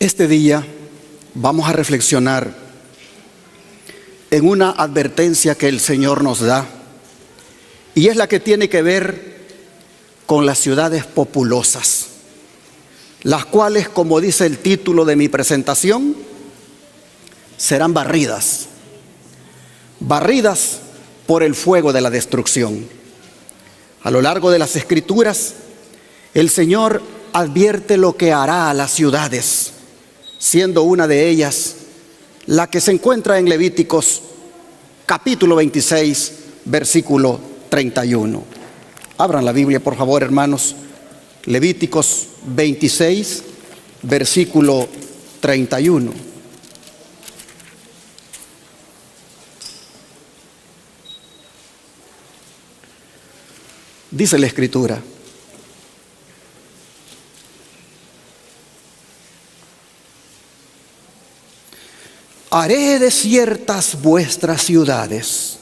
Este día vamos a reflexionar en una advertencia que el Señor nos da, y es la que tiene que ver con las ciudades populosas, las cuales, como dice el título de mi presentación, serán barridas por el fuego de la destrucción. A lo largo de las Escrituras, el Señor advierte lo que hará a las ciudades, siendo una de ellas la que se encuentra en Levíticos capítulo 26, versículo 31. Abran la Biblia, por favor, hermanos. Levíticos 26, versículo 31. Dice la Escritura: haré desiertas vuestras ciudades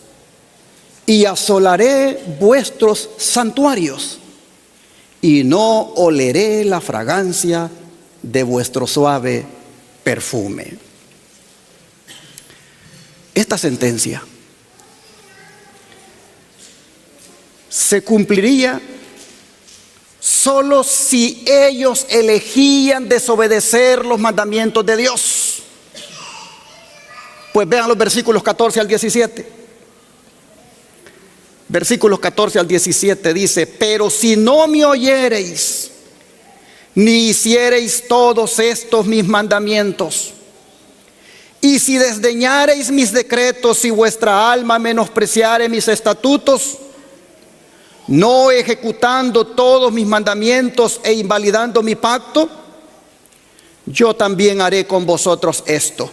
y asolaré vuestros santuarios, y no oleré la fragancia de vuestro suave perfume. Esta sentencia se cumpliría solo si ellos elegían desobedecer los mandamientos de Dios. Pues vean los versículos 14 al 17. Versículos 14 al 17 dice: pero si no me oyereis, ni hiciereis todos estos mis mandamientos, y si desdeñareis mis decretos y vuestra alma menospreciare mis estatutos, no ejecutando todos mis mandamientos e invalidando mi pacto, yo también haré con vosotros esto: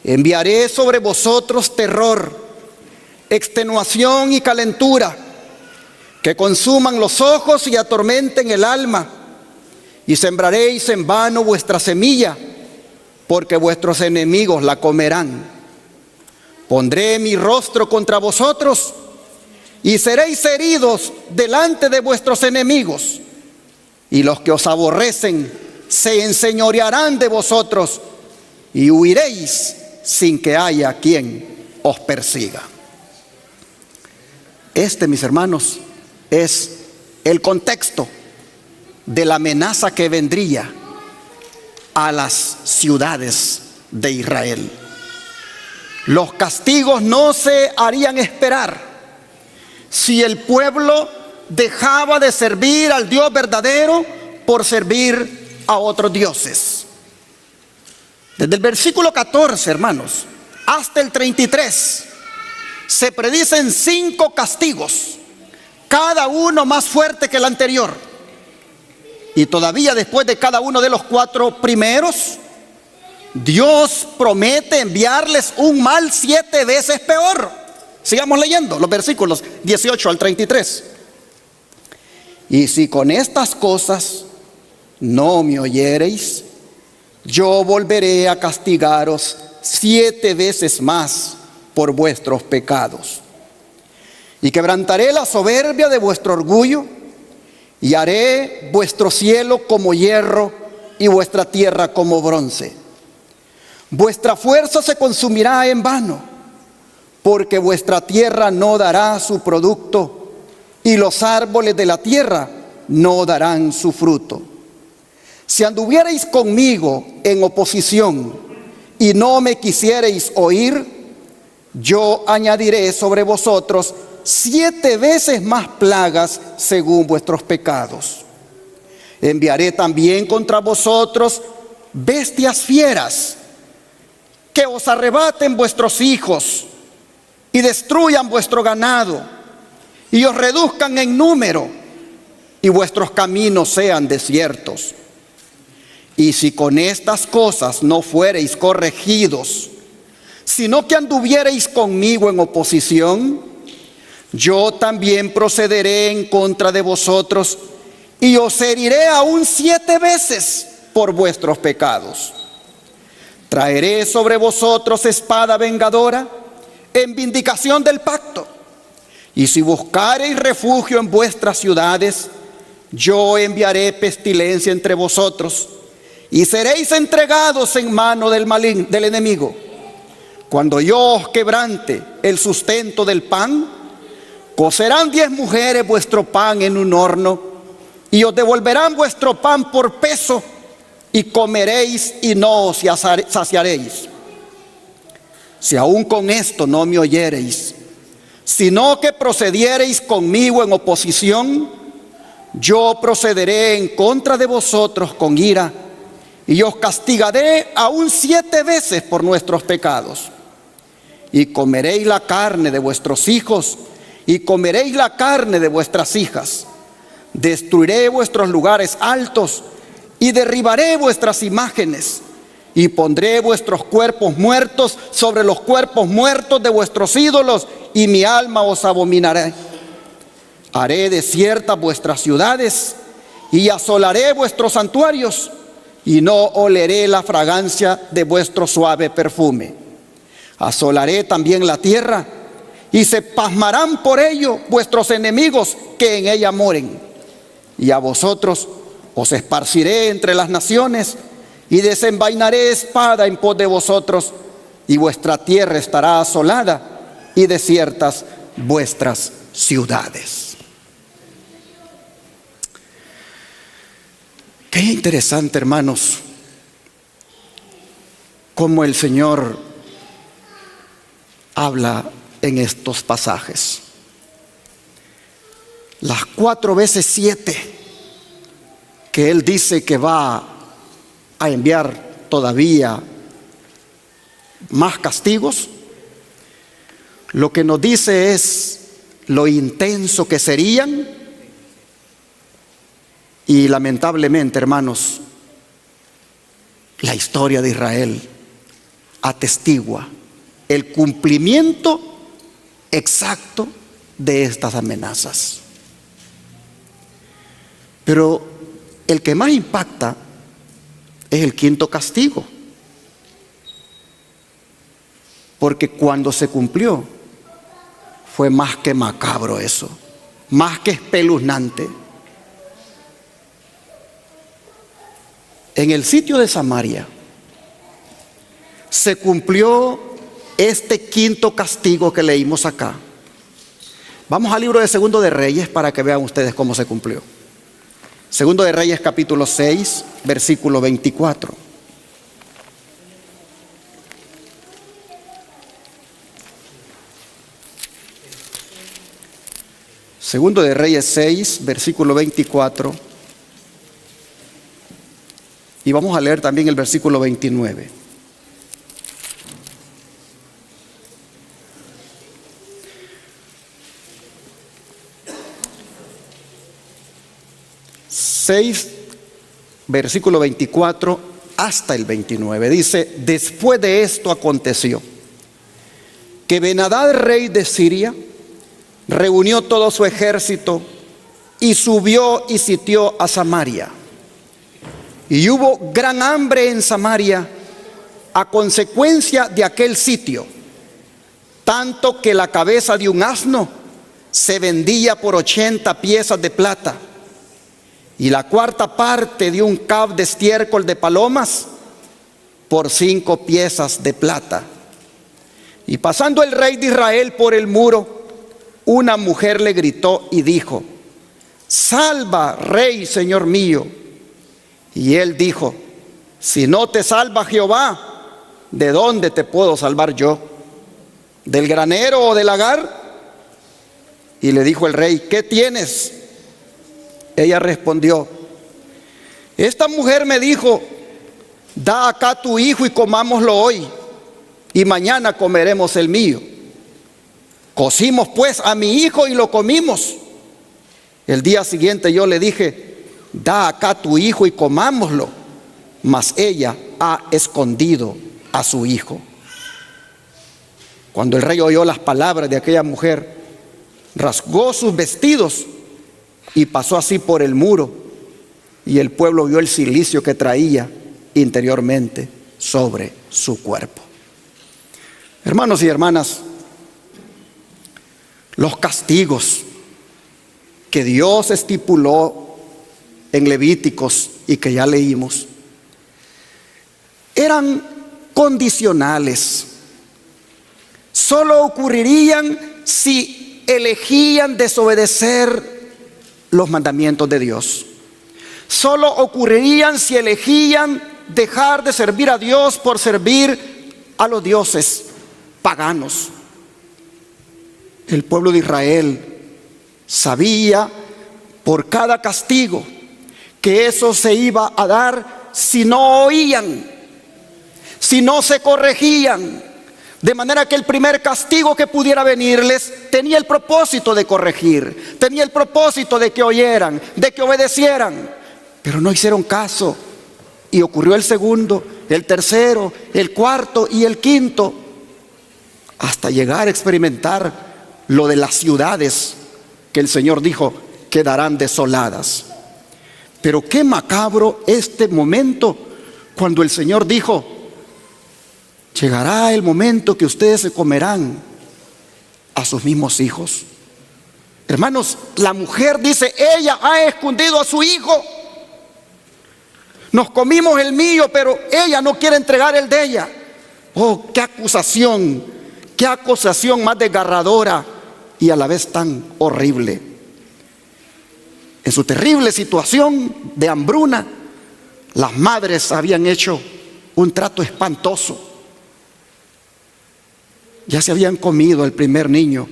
enviaré sobre vosotros terror, extenuación y calentura, que consuman los ojos y atormenten el alma, y sembraréis en vano vuestra semilla, porque vuestros enemigos la comerán. Pondré mi rostro contra vosotros, y seréis heridos delante de vuestros enemigos, y los que os aborrecen se enseñorearán de vosotros, y huiréis sin que haya quien os persiga. Este, mis hermanos, es el contexto de la amenaza que vendría a las ciudades de Israel. Los castigos no se harían esperar si el pueblo dejaba de servir al Dios verdadero por servir a otros dioses. Desde el versículo 14, hermanos, hasta el 33, se predicen 5 castigos, cada uno más fuerte que el anterior. Y todavía después de cada uno de los 4 primeros, Dios promete enviarles un mal 7 veces peor. Sigamos leyendo los versículos 18 al 33. Y si con estas cosas no me oyereis, yo volveré a castigaros 7 veces más por vuestros pecados. Y quebrantaré la soberbia de vuestro orgullo, y haré vuestro cielo como hierro y vuestra tierra como bronce. Vuestra fuerza se consumirá en vano, porque vuestra tierra no dará su producto, y los árboles de la tierra no darán su fruto. Si anduvierais conmigo en oposición y no me quisiereis oír, yo añadiré sobre vosotros 7 veces más plagas según vuestros pecados. Enviaré también contra vosotros bestias fieras, que os arrebaten vuestros hijos y destruyan vuestro ganado, y os reduzcan en número, y vuestros caminos sean desiertos. Y si con estas cosas no fuereis corregidos, sino que anduviereis conmigo en oposición, yo también procederé en contra de vosotros, y os heriré aún 7 veces por vuestros pecados. Traeré sobre vosotros espada vengadora en vindicación del pacto. Y si buscareis refugio en vuestras ciudades, yo enviaré pestilencia entre vosotros, y seréis entregados en mano del enemigo. Cuando yo os quebrante el sustento del pan, cocerán 10 mujeres vuestro pan en un horno, y os devolverán vuestro pan por peso, y comeréis y no os saciaréis. Si aún con esto no me oyereis, sino que procediereis conmigo en oposición, yo procederé en contra de vosotros con ira, y os castigaré aún 7 veces por nuestros pecados. Y comeréis la carne de vuestros hijos, y comeréis la carne de vuestras hijas. Destruiré vuestros lugares altos, y derribaré vuestras imágenes, y pondré vuestros cuerpos muertos sobre los cuerpos muertos de vuestros ídolos, y mi alma os abominaré. Haré desiertas vuestras ciudades, y asolaré vuestros santuarios, y no oleré la fragancia de vuestro suave perfume. Asolaré también la tierra, y se pasmarán por ello vuestros enemigos que en ella moren. Y a vosotros os esparciré entre las naciones, y desenvainaré espada en pos de vosotros, y vuestra tierra estará asolada, y desiertas vuestras ciudades. Qué interesante, hermanos, cómo el Señor habla en estos pasajes. Las 4 veces 7 que Él dice que va a enviar todavía más castigos, lo que nos dice es lo intenso que serían. Y lamentablemente, hermanos, la historia de Israel atestigua el cumplimiento exacto de estas amenazas. Pero el que más impacta es el 5.º castigo, porque cuando se cumplió fue más que macabro eso, más que espeluznante. En el sitio de Samaria se cumplió este 5.º castigo que leímos acá. Vamos al libro de Segundo de Reyes para que vean ustedes cómo se cumplió. Segundo de Reyes capítulo 6, versículo 24. Segundo de Reyes 6, versículo 24. Y vamos a leer también el versículo 29. Versículo 24 hasta el 29. Dice: después de esto aconteció que Ben-Hadad, rey de Siria, reunió todo su ejército y subió y sitió a Samaria. Y hubo gran hambre en Samaria a consecuencia de aquel sitio, tanto que la cabeza de un asno se vendía por 80 piezas de plata, y la 4ª parte de un cab de estiércol de palomas por 5 piezas de plata. Y pasando el rey de Israel por el muro, una mujer le gritó y dijo: salva, rey, señor mío. Y él dijo: si no te salva Jehová, ¿de dónde te puedo salvar yo? ¿Del granero o del lagar? Y le dijo el rey: ¿qué tienes? Ella respondió: esta mujer me dijo: da acá tu hijo y comámoslo hoy, y mañana comeremos el mío. Cocimos pues a mi hijo y lo comimos. El día siguiente yo le dije: da acá tu hijo y comámoslo. Mas ella ha escondido a su hijo. Cuando el rey oyó las palabras de aquella mujer, rasgó sus vestidos y pasó así por el muro, y el pueblo vio el cilicio que traía interiormente sobre su cuerpo. Hermanos y hermanas, los castigos que Dios estipuló en Levíticos y que ya leímos eran condicionales. Solo ocurrirían si elegían desobedecer los mandamientos de Dios. Solo ocurrirían si elegían dejar de servir a Dios por servir a los dioses paganos. El pueblo de Israel sabía por cada castigo que eso se iba a dar si no oían, si no se corregían. De manera que el primer castigo que pudiera venirles tenía el propósito de corregir, tenía el propósito de que oyeran, de que obedecieran, pero no hicieron caso. Y ocurrió el segundo, el tercero, el cuarto y el quinto, hasta llegar a experimentar lo de las ciudades que el Señor dijo quedarán desoladas. Pero qué macabro este momento cuando el Señor dijo: llegará el momento que ustedes se comerán a sus mismos hijos. Hermanos, la mujer dice: ella ha escondido a su hijo. Nos comimos el mío, pero ella no quiere entregar el de ella. Oh, qué acusación más desgarradora y a la vez tan horrible. En su terrible situación de hambruna, las madres habían hecho un trato espantoso. Ya se habían comido el primer niño,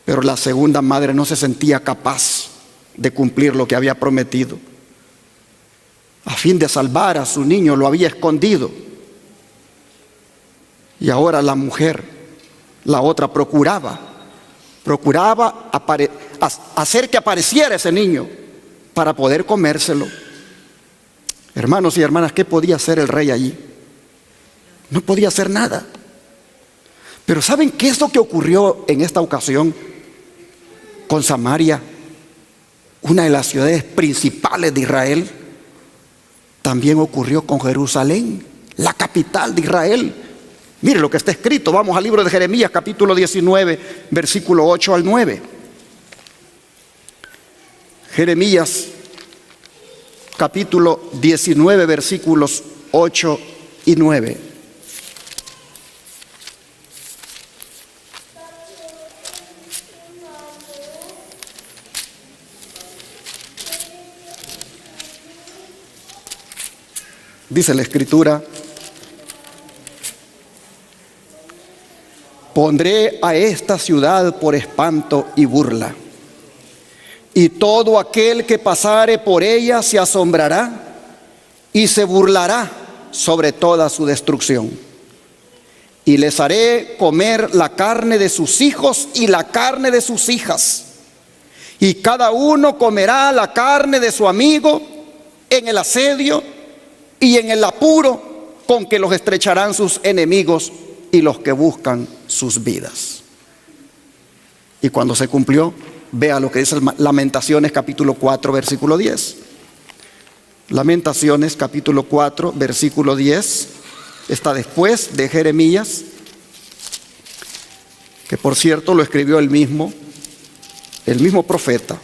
pero la segunda madre no se sentía capaz de cumplir lo que había prometido. A fin de salvar a su niño lo había escondido. Y ahora la mujer, la otra, procuraba hacer que apareciera ese niño para poder comérselo. Hermanos y hermanas, ¿qué podía hacer el rey allí? No podía hacer nada. Pero ¿saben qué es lo que ocurrió en esta ocasión con Samaria, una de las ciudades principales de Israel? También ocurrió con Jerusalén, la capital de Israel. Mire lo que está escrito. Vamos al libro de Jeremías, capítulo 19, versículo 8 al 9. Jeremías, capítulo 19, versículos 8 y 9. Dice la Escritura: pondré a esta ciudad por espanto y burla, y todo aquel que pasare por ella se asombrará y se burlará sobre toda su destrucción. Y les haré comer la carne de sus hijos y la carne de sus hijas, y cada uno comerá la carne de su amigo en el asedio y en el apuro con que los estrecharán sus enemigos y los que buscan sus vidas. Y cuando se cumplió, vea lo que dice Lamentaciones capítulo 4 versículo 10. Lamentaciones capítulo 4 versículo 10 está después de Jeremías, que por cierto lo escribió el mismo profeta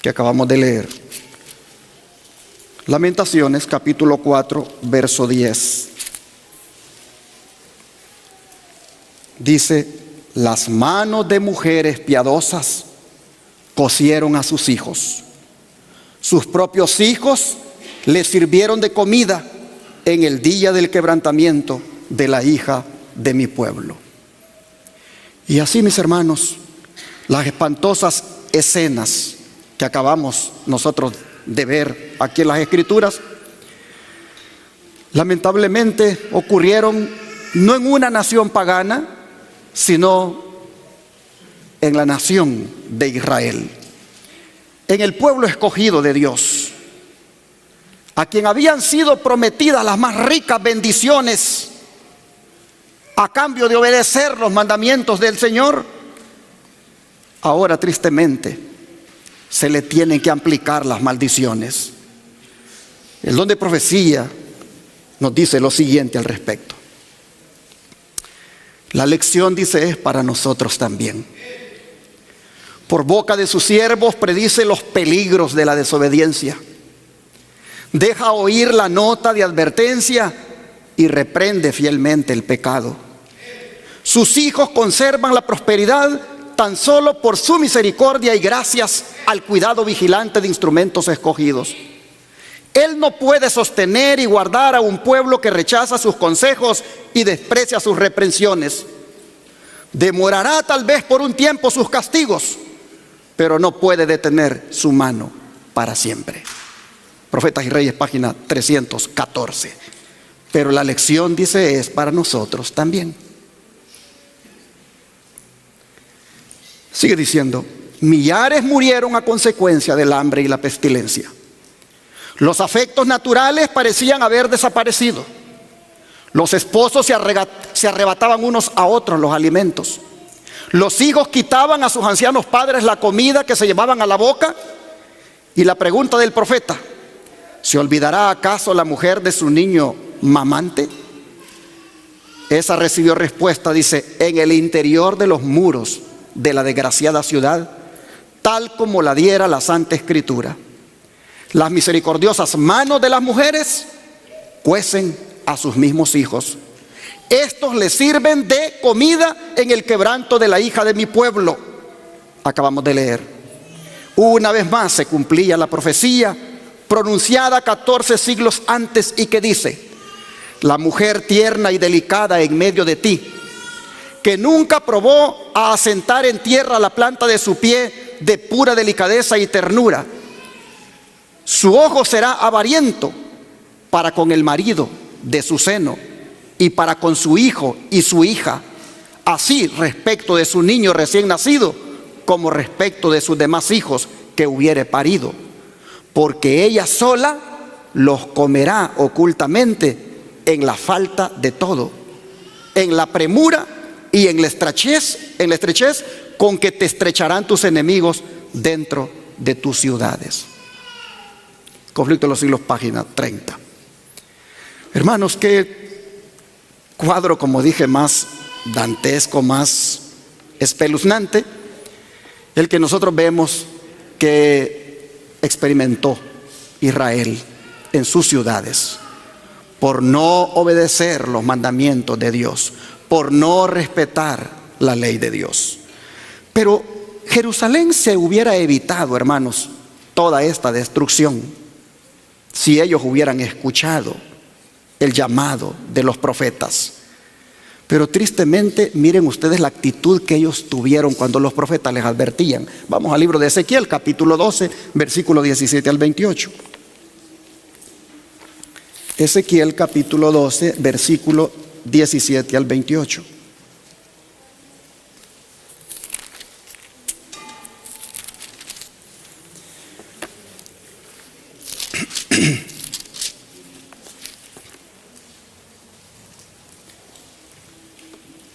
que acabamos de leer. Lamentaciones capítulo 4 verso 10 dice: las manos de mujeres piadosas cocieron a sus hijos, sus propios hijos les sirvieron de comida en el día del quebrantamiento de la hija de mi pueblo. Y así, mis hermanos, las espantosas escenas que acabamos nosotros de ver aquí en las Escrituras, lamentablemente ocurrieron no en una nación pagana, sino en la nación de Israel, en el pueblo escogido de Dios, a quien habían sido prometidas las más ricas bendiciones a cambio de obedecer los mandamientos del Señor. Ahora, tristemente, se le tienen que aplicar las maldiciones. El don de profecía nos dice lo siguiente al respecto. La lección, dice, es para nosotros también. Por boca de sus siervos predice los peligros de la desobediencia. deja oír la nota de advertencia y reprende fielmente el pecado. Sus hijos conservan la prosperidad tan solo por su misericordia y gracias al cuidado vigilante de instrumentos escogidos. Él no puede sostener y guardar a un pueblo que rechaza sus consejos y desprecia sus reprensiones. Demorará tal vez por un tiempo sus castigos, pero no puede detener su mano para siempre. Profetas y Reyes, página 314. Pero la lección, dice, es para nosotros también. Sigue diciendo, millares murieron a consecuencia del hambre y la pestilencia. Los afectos naturales parecían haber desaparecido. Los esposos se arrebataban unos a otros los alimentos. Los hijos quitaban a sus ancianos padres la comida que se llevaban a la boca. Y la pregunta del profeta, ¿se olvidará acaso la mujer de su niño mamante? Esa recibió respuesta, dice, en el interior de los muros de la desgraciada ciudad, tal como la diera la Santa Escritura. Las misericordiosas manos de las mujeres cuecen a sus mismos hijos. Estos les sirven de comida en el quebranto de la hija de mi pueblo. Acabamos de leer. Una vez más se cumplía la profecía pronunciada 14 siglos antes y que dice, la mujer tierna y delicada en medio de ti, que nunca probó a asentar en tierra la planta de su pie de pura delicadeza y ternura. Su ojo será avariento para con el marido de su seno y para con su hijo y su hija, así respecto de su niño recién nacido como respecto de sus demás hijos que hubiere parido, porque ella sola los comerá ocultamente en la falta de todo, en la premura y en la estrechez con que te estrecharán tus enemigos dentro de tus ciudades. Conflicto de los siglos, página 30. Hermanos, qué cuadro, como dije, más dantesco, más espeluznante, el que nosotros vemos que experimentó Israel en sus ciudades por no obedecer los mandamientos de Dios, por no respetar la ley de Dios. Pero Jerusalén se hubiera evitado, hermanos, toda esta destrucción si ellos hubieran escuchado el llamado de los profetas. Pero tristemente, miren ustedes la actitud que ellos tuvieron cuando los profetas les advertían. Vamos al libro de Ezequiel, capítulo 12, versículo 17 al 28. Ezequiel, capítulo 12, versículo 17 al 28.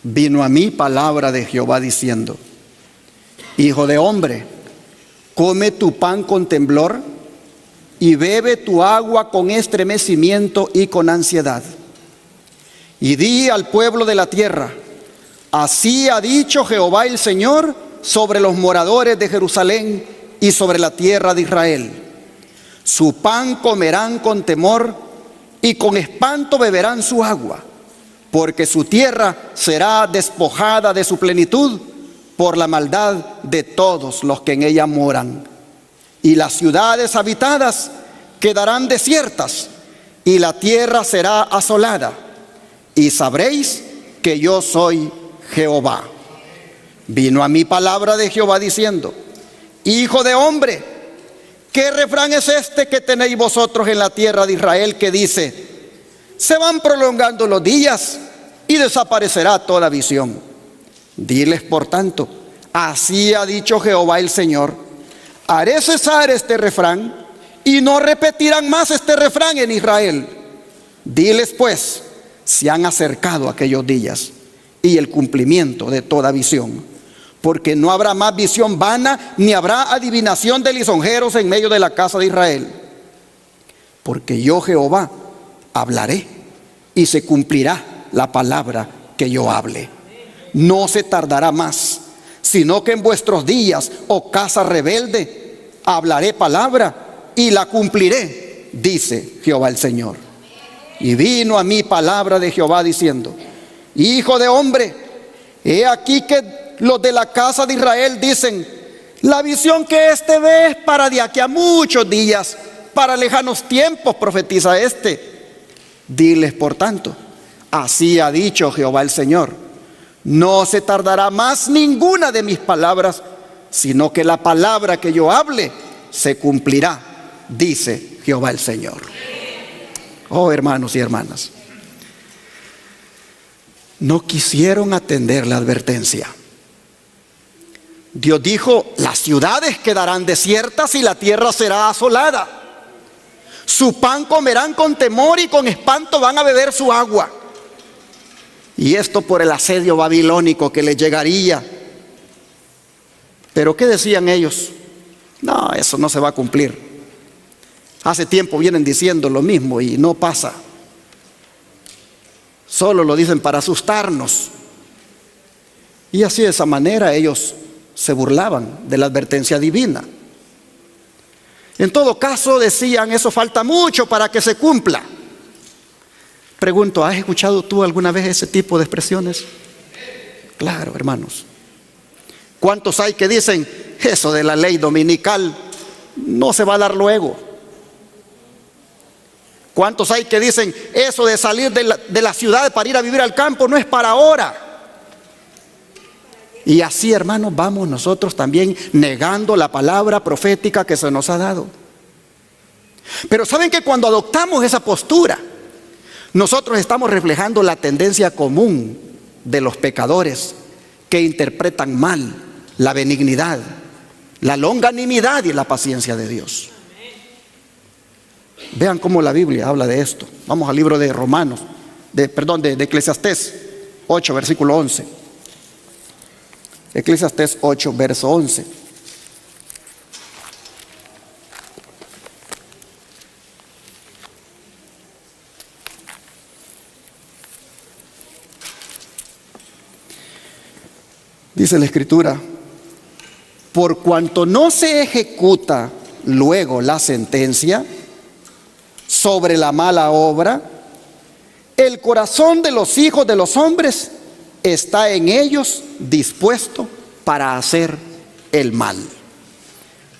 Vino a mí palabra de Jehová diciendo, hijo de hombre, come tu pan con temblor y bebe tu agua con estremecimiento y con ansiedad. Y di al pueblo de la tierra, así ha dicho Jehová el Señor sobre los moradores de Jerusalén y sobre la tierra de Israel. Su pan comerán con temor y con espanto beberán su agua, porque su tierra será despojada de su plenitud por la maldad de todos los que en ella moran. Y las ciudades habitadas quedarán desiertas, y la tierra será asolada. Y sabréis que yo soy Jehová. Vino a mí palabra de Jehová diciendo, hijo de hombre, ¿qué refrán es este que tenéis vosotros en la tierra de Israel que dice, se van prolongando los días y desaparecerá toda visión? Diles por tanto, así ha dicho Jehová el Señor, haré cesar este refrán y no repetirán más este refrán en Israel. Diles pues, se han acercado aquellos días y el cumplimiento de toda visión, porque no habrá más visión vana, ni habrá adivinación de lisonjeros en medio de la casa de Israel. Porque yo Jehová hablaré y se cumplirá la palabra que yo hable. No se tardará más, sino que en vuestros días, oh casa rebelde, hablaré palabra y la cumpliré, dice Jehová el Señor. Y vino a mí palabra de Jehová diciendo: hijo de hombre, he aquí que los de la casa de Israel dicen: la visión que éste ve es para de aquí a muchos días, para lejanos tiempos profetiza este. Diles por tanto: así ha dicho Jehová el Señor, no se tardará más ninguna de mis palabras, sino que la palabra que yo hable se cumplirá, dice Jehová el Señor. Oh, hermanos y hermanas, no quisieron atender la advertencia. Dios dijo: las ciudades quedarán desiertas y la tierra será asolada. Su pan comerán con temor y con espanto van a beber su agua. Y esto por el asedio babilónico que les llegaría. Pero ¿qué decían ellos? No, eso no se va a cumplir. Hace tiempo vienen diciendo lo mismo y no pasa. Solo lo dicen para asustarnos. Y así, de esa manera, ellos se burlaban de la advertencia divina. En todo caso, decían: eso falta mucho para que se cumpla. Pregunto, ¿has escuchado tú alguna vez ese tipo de expresiones? Claro, hermanos. ¿Cuántos hay que dicen: eso de la ley dominical no se va a dar luego? ¿Cuántos hay que dicen: eso de salir de la ciudad para ir a vivir al campo no es para ahora? Y así, hermanos, vamos nosotros también negando la palabra profética que se nos ha dado. Pero saben que cuando adoptamos esa postura, nosotros estamos reflejando la tendencia común de los pecadores que interpretan mal la benignidad, la longanimidad y la paciencia de Dios. Vean cómo la Biblia habla de esto. Vamos al libro de de Eclesiastés 8, versículo 11. Eclesiastés 8, verso 11. Dice la Escritura: por cuanto no se ejecuta luego la sentencia sobre la mala obra, el corazón de los hijos de los hombres está en ellos dispuesto para hacer el mal.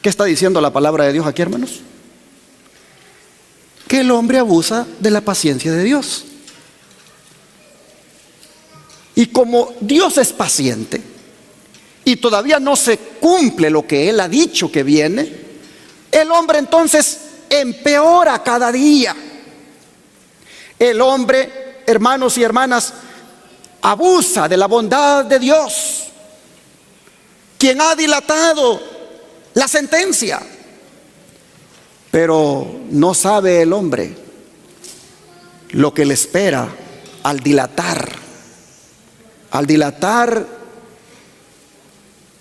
¿Qué está diciendo la palabra de Dios aquí, hermanos? Que el hombre abusa de la paciencia de Dios. Y como Dios es paciente y todavía no se cumple lo que Él ha dicho que viene, el hombre entonces empeora cada día. El hombre, hermanos y hermanas, abusa de la bondad de Dios, quien ha dilatado la sentencia. Pero no sabe el hombre lo que le espera al dilatar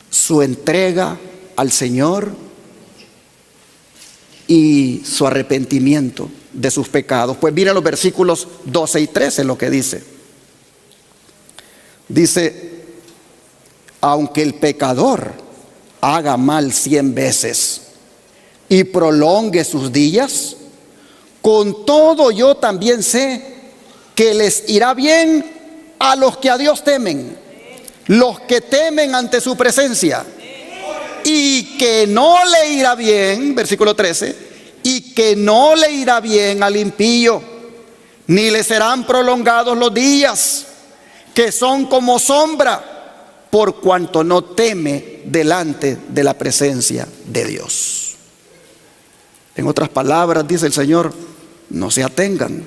su entrega al Señor y su arrepentimiento de sus pecados. Pues miren los versículos 12 y 13 lo que dice. Dice: aunque el pecador haga mal 100 veces y prolongue sus días, con todo yo también sé que les irá bien a los que a Dios temen, los que temen ante su presencia, y que no le irá bien, versículo 13, y que no le irá bien al impío, ni le serán prolongados los días, que son como sombra, por cuanto no teme delante de la presencia de Dios. En otras palabras, dice el Señor: no se atengan,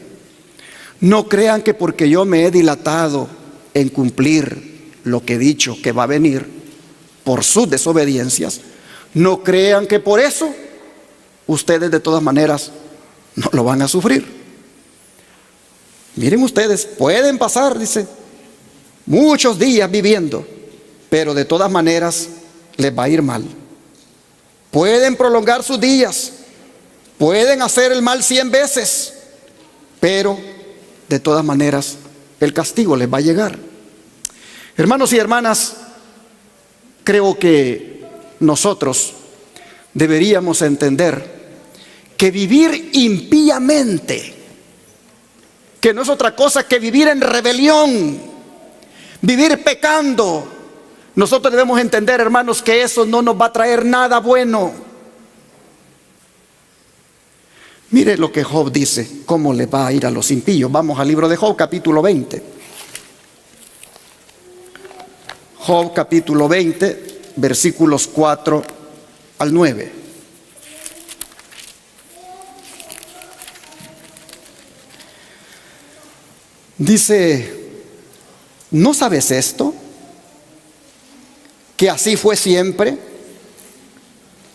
no crean que porque yo me he dilatado en cumplir lo que he dicho que va a venir por sus desobediencias, no crean que por eso ustedes de todas maneras no lo van a sufrir. Miren ustedes, pueden pasar, dice, muchos días viviendo, pero de todas maneras les va a ir mal. Pueden prolongar sus días, pueden hacer el mal 100 veces, pero de todas maneras el castigo les va a llegar. Hermanos y hermanas, creo que nosotros deberíamos entender que vivir impíamente, que no es otra cosa que vivir en rebelión, vivir pecando. Nosotros debemos entender, hermanos, que eso no nos va a traer nada bueno. Mire lo que Job dice, cómo le va a ir a los impíos. Vamos al libro de Job, capítulo 20. Job, capítulo 20, versículos 4 al 9. Dice: ¿no sabes esto? Que así fue siempre,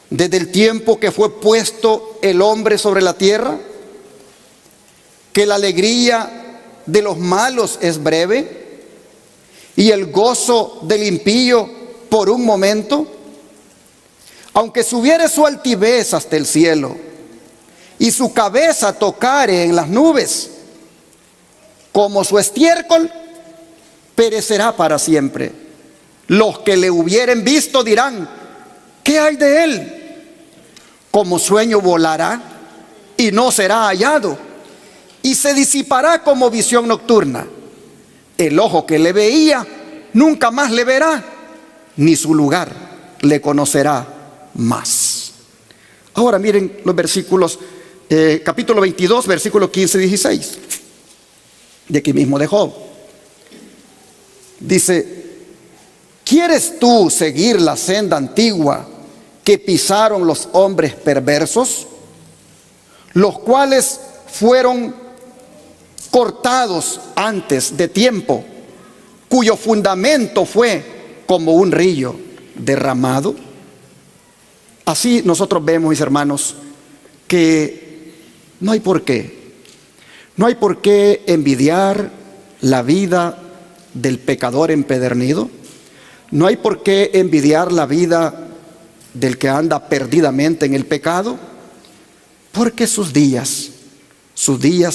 desde el tiempo que fue puesto el hombre sobre la tierra, que la alegría de los malos es breve y el gozo del impío por un momento. Aunque subiere su altivez hasta el cielo y su cabeza tocare en las nubes, como su estiércol perecerá para siempre. Los que le hubieren visto dirán: ¿qué hay de él? Como sueño volará y no será hallado, y se disipará como visión nocturna. El ojo que le veía nunca más le verá, ni su lugar le conocerá más. Ahora miren los versículos, capítulo 22, versículos 15 y 16, de aquí mismo de Job. Dice: ¿quieres tú seguir la senda antigua que pisaron los hombres perversos, los cuales fueron cortados antes de tiempo, cuyo fundamento fue como un río derramado? Así nosotros vemos, mis hermanos, que no hay por qué envidiar la vida del pecador empedernido. No hay por qué envidiar la vida del que anda perdidamente en el pecado, porque sus días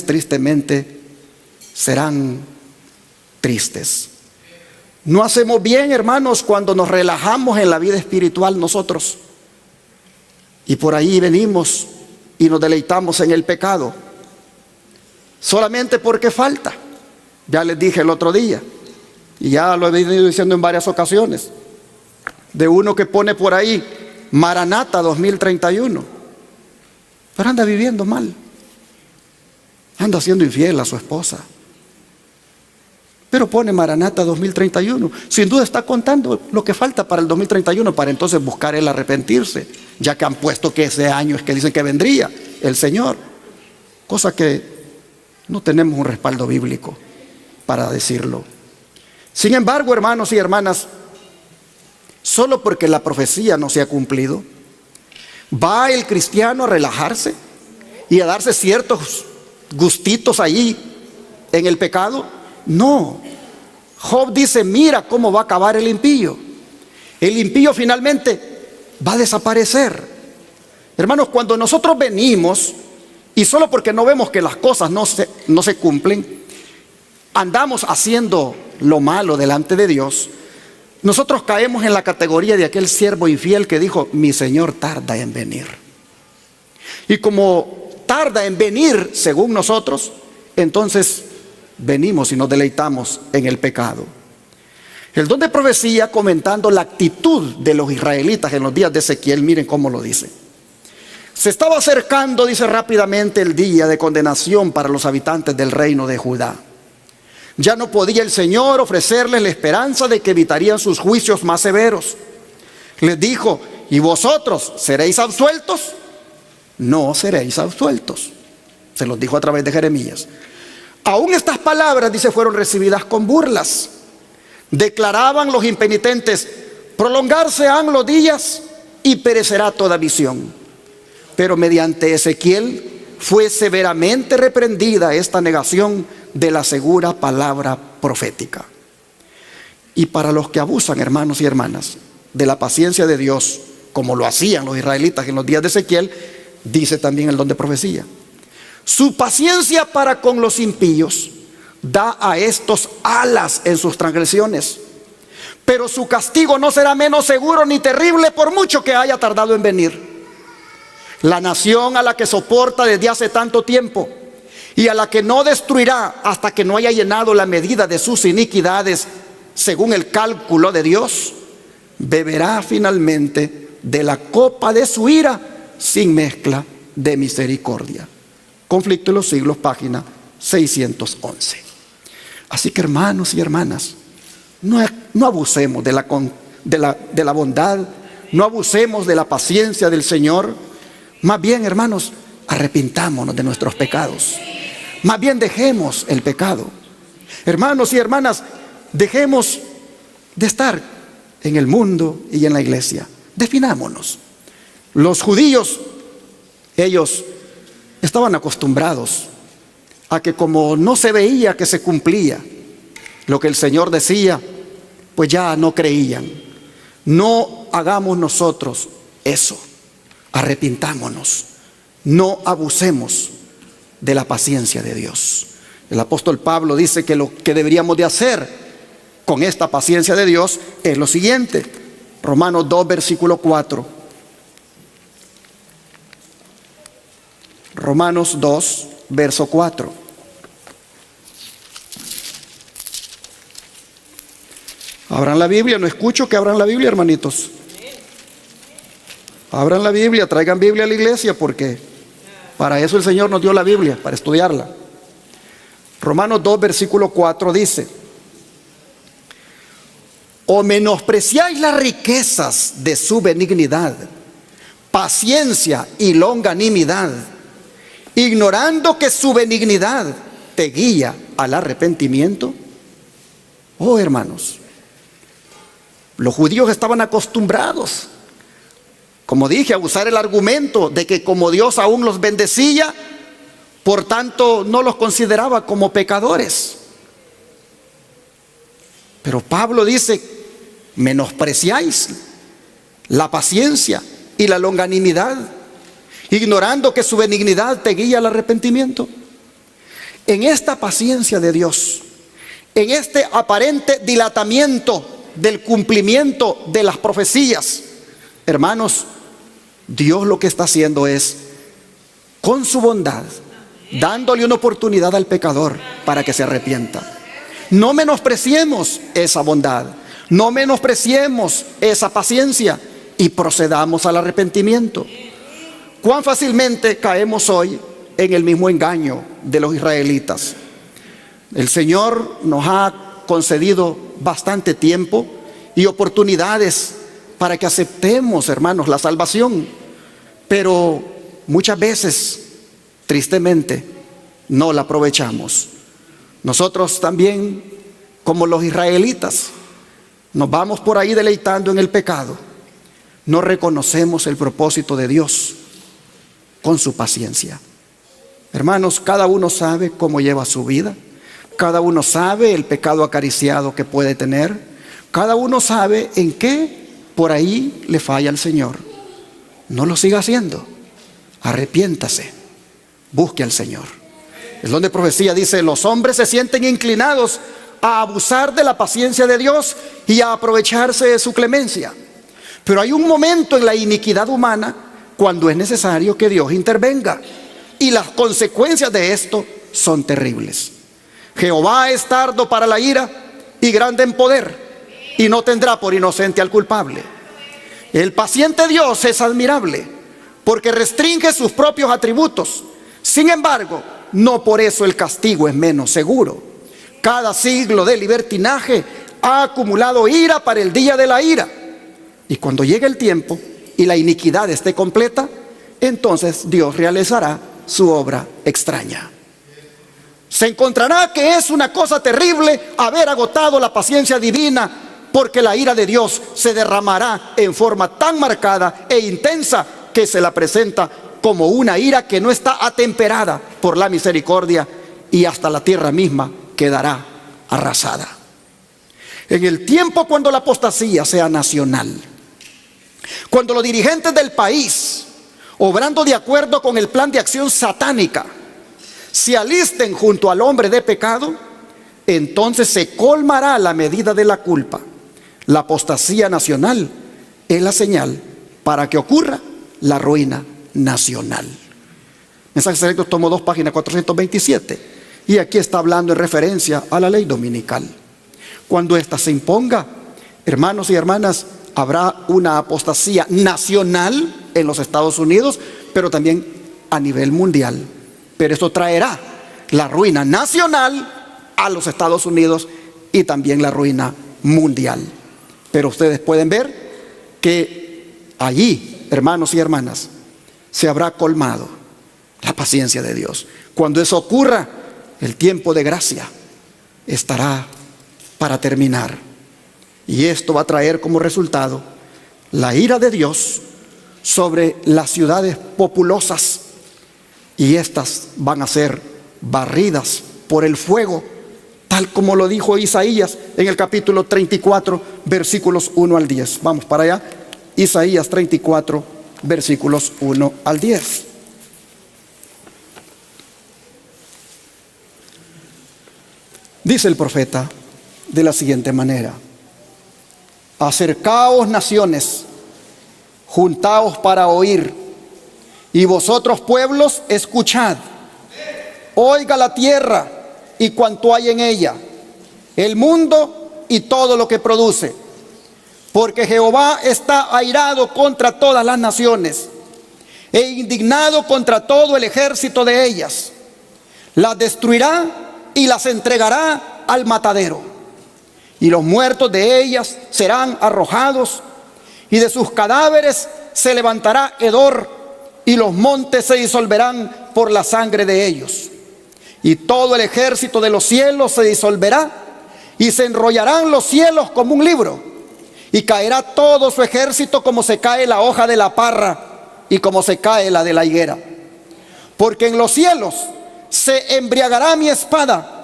tristemente serán tristes. No hacemos bien, hermanos, cuando nos relajamos en la vida espiritual nosotros, y por ahí venimos y nos deleitamos en el pecado, solamente porque falta. Ya les dije el otro día, y ya lo he venido diciendo en varias ocasiones, de uno que pone por ahí Maranata 2031, pero anda viviendo mal, anda siendo infiel a su esposa, pero pone Maranata 2031. Sin duda está contando lo que falta para el 2031, para entonces buscar el arrepentirse, ya que han puesto que ese año es que dicen que vendría el Señor, cosa que no tenemos un respaldo bíblico para decirlo. Sin embargo, hermanos y hermanas, solo porque la profecía no se ha cumplido, ¿va el cristiano a relajarse y a darse ciertos gustitos allí en el pecado? No. Job dice: mira cómo va a acabar el impío. El impío finalmente va a desaparecer. Hermanos, cuando nosotros venimos y solo porque no vemos que las cosas no se cumplen, andamos haciendo lo malo delante de Dios, nosotros caemos en la categoría de aquel siervo infiel que dijo: mi Señor tarda en venir. Y como tarda en venir según nosotros, entonces venimos y nos deleitamos en el pecado. El don de profecía, comentando la actitud de los israelitas en los días de Ezequiel, miren cómo lo dice: se estaba acercando, dice, rápidamente el día de condenación para los habitantes del reino de Judá. Ya no podía el Señor ofrecerles la esperanza de que evitarían sus juicios más severos. Les dijo: ¿y vosotros seréis absueltos? No seréis absueltos. Se los dijo a través de Jeremías. Aún estas palabras, dice, fueron recibidas con burlas. Declaraban los impenitentes: prolongarse han los días y perecerá toda visión. Pero mediante Ezequiel fue severamente reprendida esta negación de la segura palabra profética. Y para los que abusan, hermanos y hermanas, de la paciencia de Dios, como lo hacían los israelitas en los días de Ezequiel, dice también el don de profecía: su paciencia para con los impíos da a estos alas en sus transgresiones, pero su castigo no será menos seguro ni terrible por mucho que haya tardado en venir. la nación a la que soporta desde hace tanto tiempo y a la que no destruirá hasta que no haya llenado la medida de sus iniquidades según el cálculo de Dios, beberá finalmente de la copa de su ira sin mezcla de misericordia. Conflicto de los siglos, página 611. Así que, hermanos y hermanas, no abusemos de la bondad, no abusemos de la paciencia del Señor. Más bien, hermanos, arrepintámonos de nuestros pecados. Más bien dejemos el pecado. Hermanos y hermanas, dejemos de estar en el mundo y en la iglesia. Definámonos. Los judíos, ellos estaban acostumbrados a que como no se veía que se cumplía lo que el Señor decía, pues ya no creían. No hagamos nosotros eso. Arrepintámonos. No abusemos de la paciencia de Dios. El apóstol Pablo dice que lo que deberíamos de hacer con esta paciencia de Dios es lo siguiente. Romanos 2, versículo 4. Romanos 2, verso 4. Abran la Biblia, no escucho que abran la Biblia, hermanitos. Abran la Biblia, traigan Biblia a la iglesia, porque para eso el Señor nos dio la Biblia, para estudiarla. Romanos 2, versículo 4 dice: o menospreciáis las riquezas de su benignidad, paciencia y longanimidad, ignorando que su benignidad te guía al arrepentimiento. Oh, hermanos, los judíos estaban acostumbrados, como dije, a usar el argumento de que como Dios aún los bendecía, por tanto no los consideraba como pecadores. Pero Pablo dice: menospreciáis la paciencia y la longanimidad, ignorando que su benignidad te guía al arrepentimiento. En esta paciencia de Dios, en este aparente dilatamiento del cumplimiento de las profecías, hermanos, Dios lo que está haciendo es, con su bondad, dándole una oportunidad al pecador para que se arrepienta. No menospreciemos esa bondad, no menospreciemos esa paciencia y procedamos al arrepentimiento. Cuán fácilmente caemos hoy en el mismo engaño de los israelitas. El Señor nos ha concedido bastante tiempo y oportunidades para que aceptemos, hermanos, la salvación, pero muchas veces, tristemente, no la aprovechamos. Nosotros también, como los israelitas, nos vamos por ahí deleitando en el pecado. No reconocemos el propósito de Dios con su paciencia. Hermanos, cada uno sabe cómo lleva su vida. Cada uno sabe el pecado acariciado que puede tener. Cada uno sabe en qué por ahí le falla al Señor. No lo siga haciendo. Arrepiéntase. Busque al Señor. El don de profecía dice: los hombres se sienten inclinados a abusar de la paciencia de Dios y a aprovecharse de su clemencia. Pero hay un momento en la iniquidad humana cuando es necesario que Dios intervenga. Y las consecuencias de esto son terribles. Jehová es tardo para la ira y grande en poder, y no tendrá por inocente al culpable. El paciente Dios es admirable, porque restringe sus propios atributos. Sin embargo, no por eso el castigo es menos seguro. Cada siglo de libertinaje ha acumulado ira para el día de la ira. Y cuando llegue el tiempo y la iniquidad esté completa, entonces Dios realizará su obra extraña. Se encontrará que es una cosa terrible haber agotado la paciencia divina, porque la ira de Dios se derramará en forma tan marcada e intensa que se la presenta como una ira que no está atemperada por la misericordia, y hasta la tierra misma quedará arrasada. En el tiempo cuando la apostasía sea nacional, cuando los dirigentes del país, obrando de acuerdo con el plan de acción satánica, se alisten junto al hombre de pecado, entonces se colmará la medida de la culpa. La apostasía nacional es la señal para que ocurra la ruina nacional. Mensajes Selectos, tomo 2, página 427. Y aquí está hablando en referencia a la ley dominical. Cuando ésta se imponga, hermanos y hermanas, habrá una apostasía nacional en los Estados Unidos, pero también a nivel mundial. Pero esto traerá la ruina nacional a los Estados Unidos y también la ruina mundial. Pero ustedes pueden ver que allí, hermanos y hermanas, se habrá colmado la paciencia de Dios. Cuando eso ocurra, el tiempo de gracia estará para terminar. Y esto va a traer como resultado la ira de Dios sobre las ciudades populosas. Y estas van a ser barridas por el fuego, tal como lo dijo Isaías en el capítulo 34, versículos 1 al 10. Vamos para allá. Isaías 34, versículos 1 al 10. Dice el profeta de la siguiente manera: acercaos, naciones, juntaos para oír, y vosotros, pueblos, escuchad. Oiga la tierra y cuanto hay en ella, el mundo y todo lo que produce. Porque Jehová está airado contra todas las naciones e indignado contra todo el ejército de ellas. Las destruirá y las entregará al matadero. Y los muertos de ellas serán arrojados, y de sus cadáveres se levantará hedor, y los montes se disolverán por la sangre de ellos. Y todo el ejército de los cielos se disolverá, y se enrollarán los cielos como un libro, y caerá todo su ejército como se cae la hoja de la parra, y como se cae la de la higuera. Porque en los cielos se embriagará mi espada.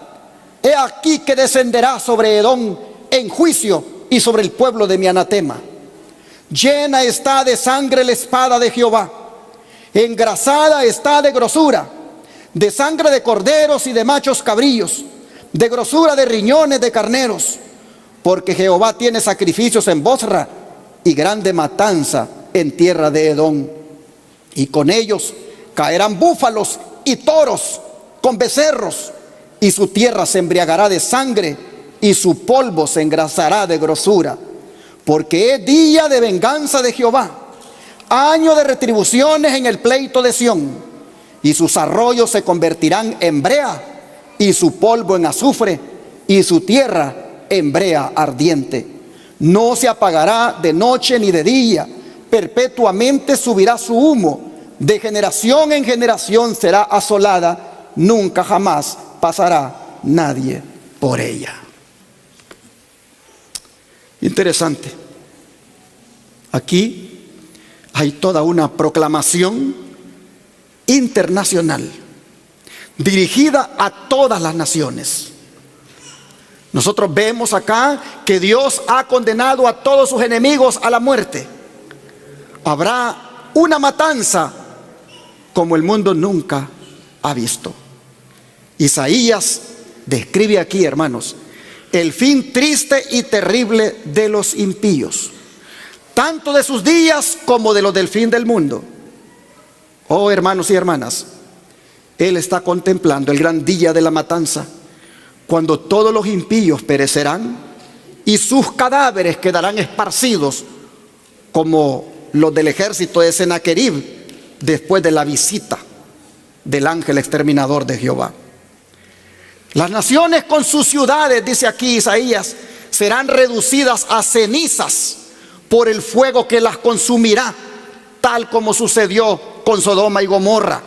He aquí que descenderá sobre Edom en juicio, y sobre el pueblo de mi anatema. Llena está de sangre la espada de Jehová, engrasada está de grosura, de sangre de corderos y de machos cabrillos, de grosura de riñones de carneros. Porque Jehová tiene sacrificios en Bosra y grande matanza en tierra de Edom. Y con ellos caerán búfalos y toros con becerros, y su tierra se embriagará de sangre, y su polvo se engrasará de grosura. Porque es día de venganza de Jehová, año de retribuciones en el pleito de Sión. Y sus arroyos se convertirán en brea, y su polvo en azufre, y su tierra en brea ardiente. No se apagará de noche ni de día, perpetuamente subirá su humo. De generación en generación será asolada, nunca jamás pasará nadie por ella. Interesante. Aquí hay toda una proclamación internacional dirigida a todas las naciones. Nosotros vemos acá que Dios ha condenado a todos sus enemigos a la muerte. Habrá una matanza como el mundo nunca ha visto. Isaías describe aquí, hermanos, el fin triste y terrible de los impíos, tanto de sus días como de los del fin del mundo. Oh, hermanos y hermanas, Él está contemplando el gran día de la matanza, cuando todos los impíos perecerán y sus cadáveres quedarán esparcidos como los del ejército de Sennacherib después de la visita del ángel exterminador de Jehová. Las naciones con sus ciudades, dice aquí Isaías, serán reducidas a cenizas por el fuego que las consumirá, tal como sucedió con Sodoma y Gomorra.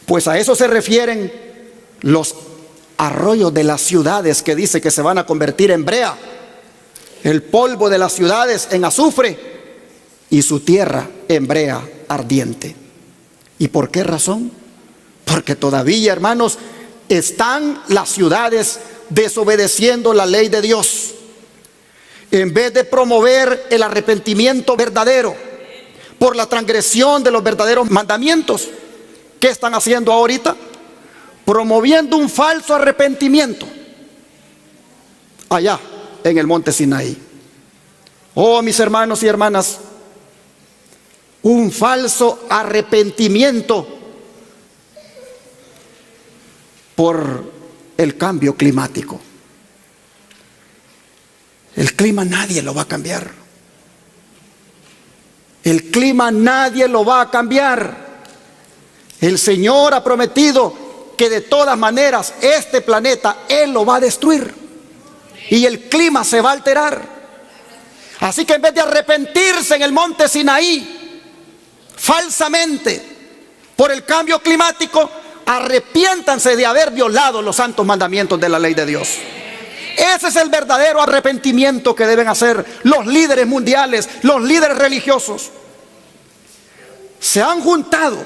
Pues a eso se refieren los arroyos de las ciudades que dice que se van a convertir en brea, el polvo de las ciudades en azufre y su tierra en brea ardiente. ¿Y por qué razón? Porque todavía, hermanos, están las ciudades desobedeciendo la ley de Dios. En vez de promover el arrepentimiento verdadero por la transgresión de los verdaderos mandamientos, ¿qué están haciendo ahorita? Promoviendo un falso arrepentimiento allá en el monte Sinaí. Oh, mis hermanos y hermanas, un falso arrepentimiento por el cambio climático. El clima nadie lo va a cambiar. El clima nadie lo va a cambiar. El Señor ha prometido que de todas maneras este planeta Él lo va a destruir y el clima se va a alterar. Así que en vez de arrepentirse en el monte Sinaí falsamente por el cambio climático, arrepiéntanse de haber violado los santos mandamientos de la ley de Dios. Ese es el verdadero arrepentimiento que deben hacer los líderes mundiales, los líderes religiosos. Se han juntado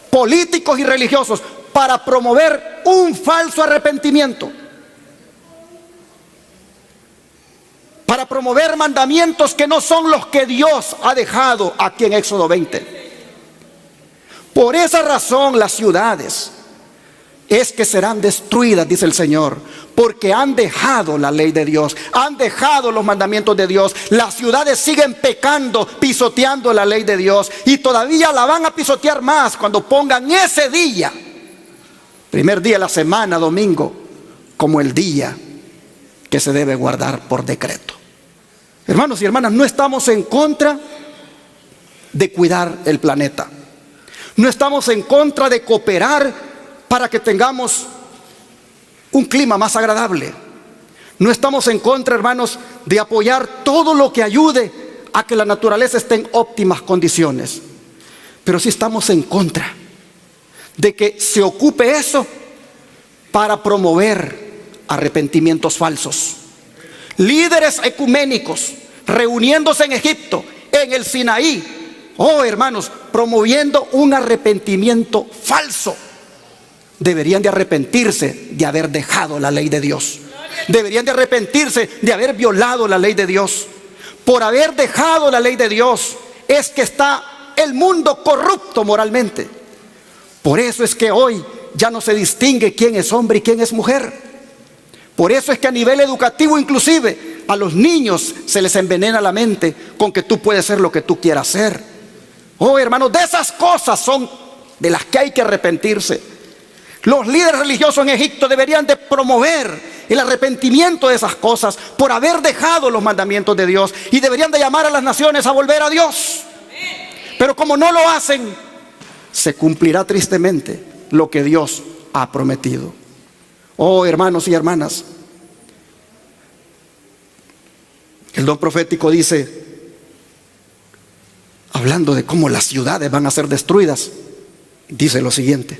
políticos y religiosos para promover un falso arrepentimiento, para promover mandamientos que no son los que Dios ha dejado aquí en Éxodo 20. Por esa razón las ciudades es que serán destruidas, dice el Señor, porque han dejado la ley de Dios, han dejado los mandamientos de Dios. Las ciudades siguen pecando, pisoteando la ley de Dios, y todavía la van a pisotear más cuando pongan ese día, primer día de la semana, domingo, como el día que se debe guardar por decreto. Hermanos y hermanas, no estamos en contra de cuidar el planeta. No estamos en contra de cooperar para que tengamos un clima más agradable. No estamos en contra, hermanos, de apoyar todo lo que ayude a que la naturaleza esté en óptimas condiciones. Pero sí estamos en contra de que se ocupe eso para promover arrepentimientos falsos. Líderes ecuménicos reuniéndose en Egipto, en el Sinaí, hermanos, promoviendo un arrepentimiento falso. Deberían de arrepentirse de haber dejado la ley de Dios. Deberían de arrepentirse de haber violado la ley de Dios. Por haber dejado la ley de Dios es que está el mundo corrupto moralmente. Por eso es que hoy ya no se distingue quién es hombre y quién es mujer. Por eso es que a nivel educativo inclusive a los niños se les envenena la mente con que tú puedes ser lo que tú quieras ser. Hermanos, de esas cosas son de las que hay que arrepentirse. Los líderes religiosos en Egipto deberían de promover el arrepentimiento de esas cosas por haber dejado los mandamientos de Dios, y deberían de llamar a las naciones a volver a Dios. Pero como no lo hacen, se cumplirá tristemente lo que Dios ha prometido. Hermanos y hermanas, el don profético dice, hablando de cómo las ciudades van a ser destruidas, dice lo siguiente: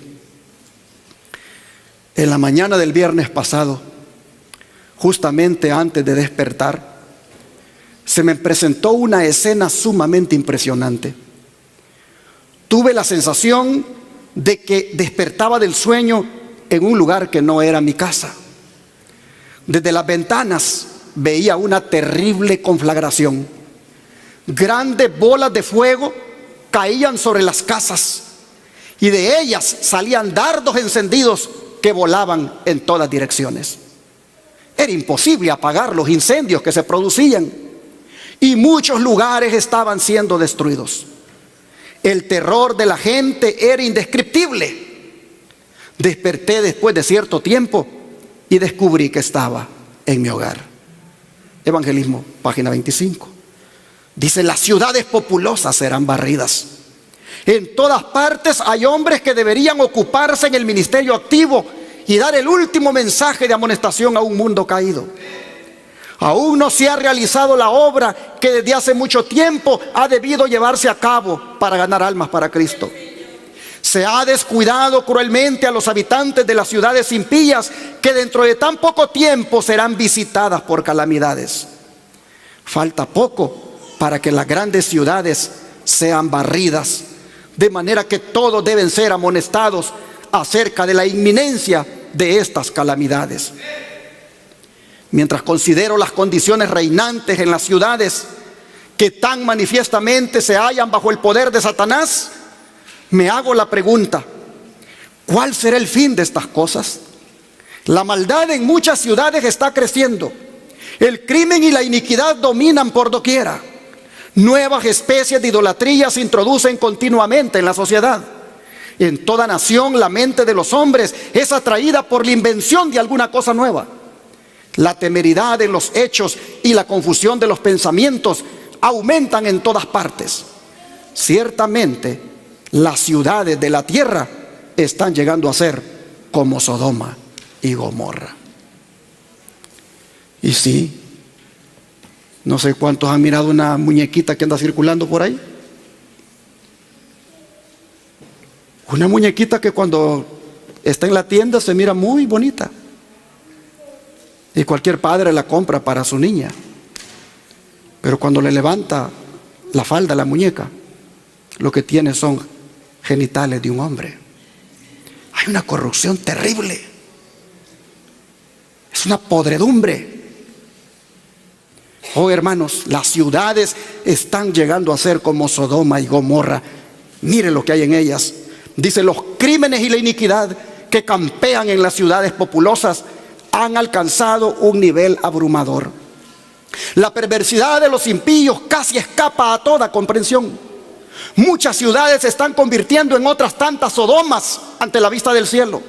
en la mañana del viernes pasado, justamente antes de despertar, se me presentó una escena sumamente impresionante. Tuve la sensación de que despertaba del sueño en un lugar que no era mi casa. Desde las ventanas veía una terrible conflagración. Grandes bolas de fuego caían sobre las casas, y de ellas salían dardos encendidos que volaban en todas direcciones. Era imposible apagar los incendios que se producían, y muchos lugares estaban siendo destruidos. El terror de la gente era indescriptible. Desperté después de cierto tiempo y descubrí que estaba en mi hogar. Evangelismo, página 25. Dice: las ciudades populosas serán barridas. En todas partes hay hombres que deberían ocuparse en el ministerio activo y dar el último mensaje de amonestación a un mundo caído. Aún no se ha realizado la obra que desde hace mucho tiempo ha debido llevarse a cabo para ganar almas para Cristo. Se ha descuidado cruelmente a los habitantes de las ciudades impías, que dentro de tan poco tiempo serán visitadas por calamidades. Falta poco para que las grandes ciudades sean barridas, de manera que todos deben ser amonestados acerca de la inminencia de estas calamidades. Mientras considero las condiciones reinantes en las ciudades, que tan manifiestamente se hallan bajo el poder de Satanás, me hago la pregunta: ¿cuál será el fin de estas cosas? La maldad en muchas ciudades está creciendo. El crimen y la iniquidad dominan por doquiera. Nuevas especies de idolatría se introducen continuamente en la sociedad. En toda nación, la mente de los hombres es atraída por la invención de alguna cosa nueva. La temeridad en los hechos y la confusión de los pensamientos aumentan en todas partes. Ciertamente, las ciudades de la tierra están llegando a ser como Sodoma y Gomorra. Y sí, no sé cuántos han mirado una muñequita que anda circulando por ahí. Una muñequita que cuando está en la tienda se mira muy bonita. Y cualquier padre la compra para su niña. Pero cuando le levanta la falda a la muñeca, lo que tiene son genitales de un hombre. Hay una corrupción terrible. Es una podredumbre. Oh, hermanos, las ciudades están llegando a ser como Sodoma y Gomorra. Mire lo que hay en ellas. Dice, los crímenes y la iniquidad que campean en las ciudades populosas han alcanzado un nivel abrumador. La perversidad de los impíos casi escapa a toda comprensión. Muchas ciudades se están convirtiendo en otras tantas Sodomas ante la vista del cielo.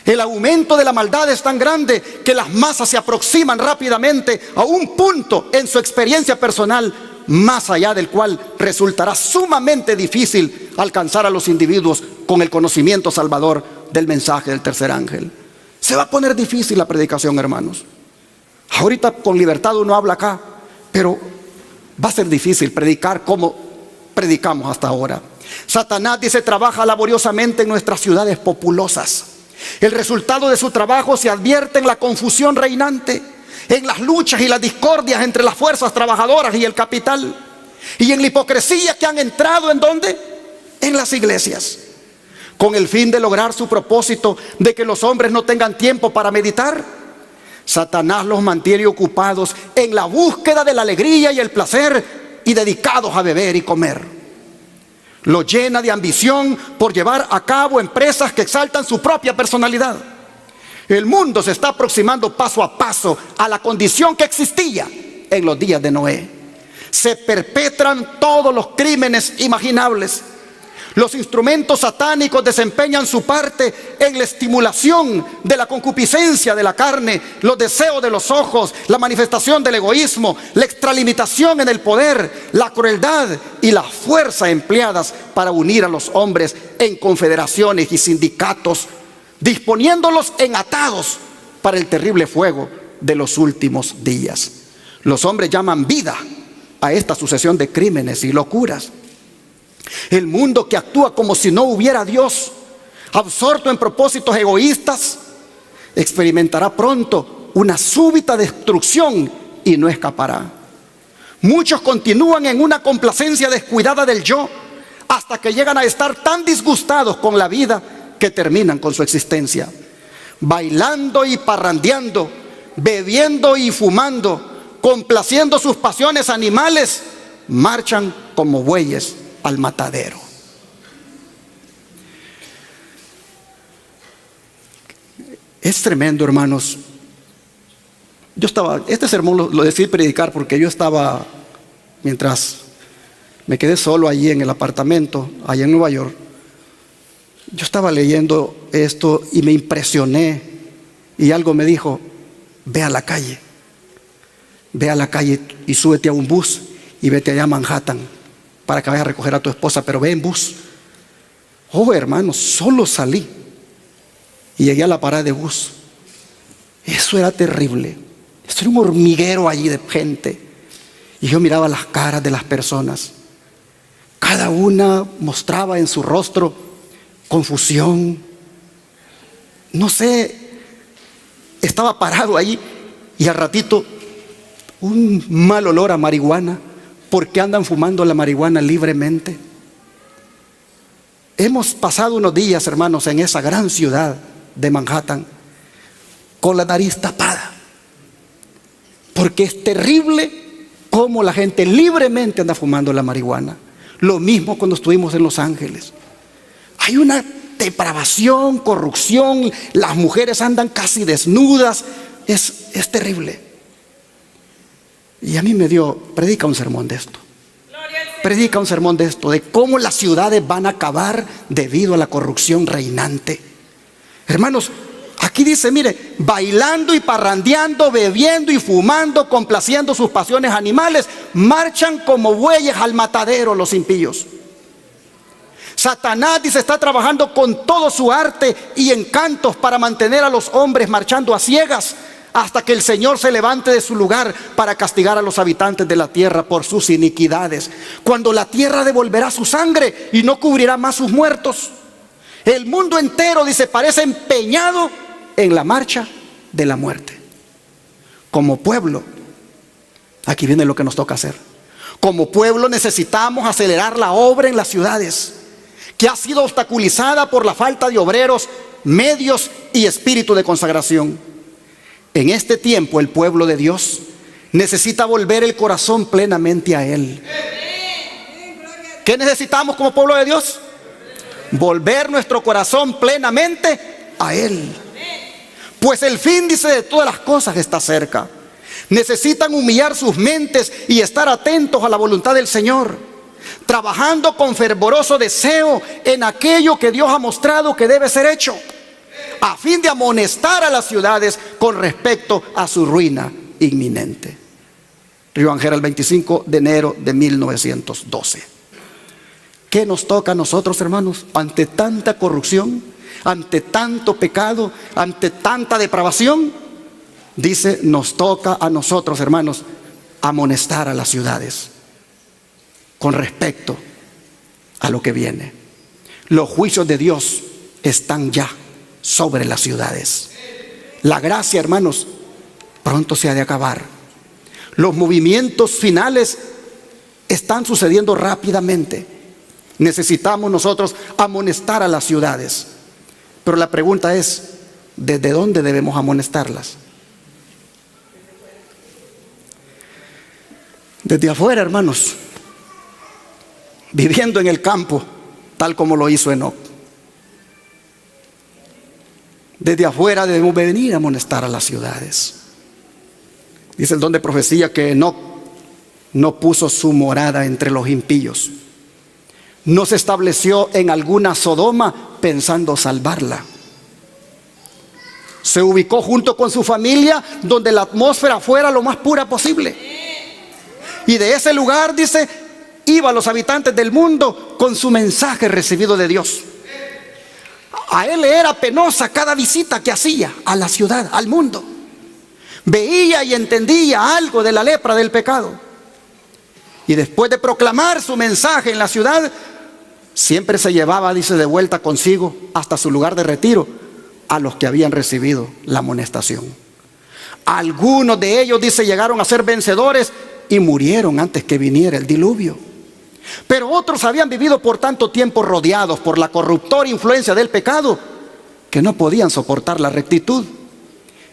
El aumento de la maldad es tan grande que las masas se aproximan rápidamente a un punto en su experiencia personal, más allá del cual resultará sumamente difícil alcanzar a los individuos con el conocimiento salvador del mensaje del tercer ángel. Se va a poner difícil la predicación, hermanos. Ahorita con libertad uno habla acá, pero va a ser difícil predicar como predicamos hasta ahora. Satanás, dice, trabaja laboriosamente en nuestras ciudades populosas. El resultado de su trabajo se advierte en la confusión reinante, en las luchas y las discordias entre las fuerzas trabajadoras y el capital, y en la hipocresía que han entrado ¿en dónde? En las iglesias, con el fin de lograr su propósito de que los hombres no tengan tiempo para meditar. Satanás los mantiene ocupados en la búsqueda de la alegría y el placer y dedicados a beber y comer. Lo llena de ambición por llevar a cabo empresas que exaltan su propia personalidad. El mundo se está aproximando paso a paso a la condición que existía en los días de Noé. Se perpetran todos los crímenes imaginables. Los instrumentos satánicos desempeñan su parte en la estimulación de la concupiscencia de la carne, los deseos de los ojos, la manifestación del egoísmo, la extralimitación en el poder, la crueldad y la fuerza empleadas para unir a los hombres en confederaciones y sindicatos, disponiéndolos enatados para el terrible fuego de los últimos días. Los hombres llaman vida a esta sucesión de crímenes y locuras. El mundo que actúa como si no hubiera Dios, absorto en propósitos egoístas, experimentará pronto una súbita destrucción y no escapará. Muchos continúan en una complacencia descuidada del yo hasta que llegan a estar tan disgustados con la vida que terminan con su existencia. Bailando y parrandeando, bebiendo y fumando, complaciendo sus pasiones animales, marchan como bueyes al matadero. Es tremendo, hermanos. Este sermón lo decidí predicar porque yo estaba, mientras me quedé solo allí en el apartamento, allá en Nueva York, yo estaba leyendo esto y me impresioné, y algo me dijo: ve a la calle y súbete a un bus y vete allá a Manhattan para que vayas a recoger a tu esposa, pero ve en bus. Oh, hermanos, solo salí y llegué a la parada de bus. Eso era terrible. Esto era un hormiguero allí de gente, y yo miraba las caras de las personas. Cada una mostraba en su rostro confusión. No sé, estaba parado ahí y al ratito un mal olor a marihuana. ¿Por qué andan fumando la marihuana libremente? Hemos pasado unos días, hermanos, en esa gran ciudad de Manhattan con la nariz tapada, porque es terrible cómo la gente libremente anda fumando la marihuana. Lo mismo cuando estuvimos en Los Ángeles. Hay una depravación, corrupción, las mujeres andan casi desnudas. Es terrible. Y a mí me dio, predica un sermón de esto. predica un sermón de esto, de cómo las ciudades van a acabar debido a la corrupción reinante. Hermanos, aquí dice, mire, bailando y parrandeando, bebiendo y fumando, complaciendo sus pasiones animales, marchan como bueyes al matadero los impíos. Satanás, dice, está trabajando con todo su arte y encantos para mantener a los hombres marchando a ciegas hasta que el Señor se levante de su lugar para castigar a los habitantes de la tierra por sus iniquidades. Cuando la tierra devolverá su sangre y no cubrirá más sus muertos. El mundo entero, dice, parece empeñado en la marcha de la muerte. Como pueblo, aquí viene lo que nos toca hacer. Como pueblo necesitamos acelerar la obra en las ciudades, que ha sido obstaculizada por la falta de obreros, medios y espíritu de consagración. En este tiempo el pueblo de Dios necesita volver el corazón plenamente a Él. ¿Qué necesitamos como pueblo de Dios? Volver nuestro corazón plenamente a Él. Pues el fin, dice, de todas las cosas está cerca. Necesitan humillar sus mentes y estar atentos a la voluntad del Señor, trabajando con fervoroso deseo en aquello que Dios ha mostrado que debe ser hecho, a fin de amonestar a las ciudades con respecto a su ruina inminente. Río Ángel, el 25 de enero de 1912. ¿Qué nos toca a nosotros, hermanos, ante tanta corrupción, ante tanto pecado, ante tanta depravación? Dice, nos toca a nosotros, hermanos, amonestar a las ciudades con respecto a lo que viene. Los juicios de Dios están ya sobre las ciudades. La gracia, hermanos, pronto se ha de acabar. Los movimientos finales están sucediendo rápidamente. Necesitamos nosotros amonestar a las ciudades. Pero la pregunta es, ¿desde dónde debemos amonestarlas? Desde afuera, hermanos, viviendo en el campo, tal como lo hizo Enoc. Desde afuera debemos venir a amonestar a las ciudades. Dice el don de profecía que Enoc no puso su morada entre los impíos. No se estableció en alguna Sodoma pensando salvarla. Se ubicó junto con su familia donde la atmósfera fuera lo más pura posible. Y de ese lugar, dice, iban los habitantes del mundo con su mensaje recibido de Dios. A él le era penosa cada visita que hacía a la ciudad, al mundo. Veía y entendía algo de la lepra del pecado. Y después de proclamar su mensaje en la ciudad, siempre se llevaba, dice, de vuelta consigo hasta su lugar de retiro a los que habían recibido la amonestación. Algunos de ellos, dice, llegaron a ser vencedores y murieron antes que viniera el diluvio. Pero otros habían vivido por tanto tiempo rodeados por la corruptora influencia del pecado que no podían soportar la rectitud.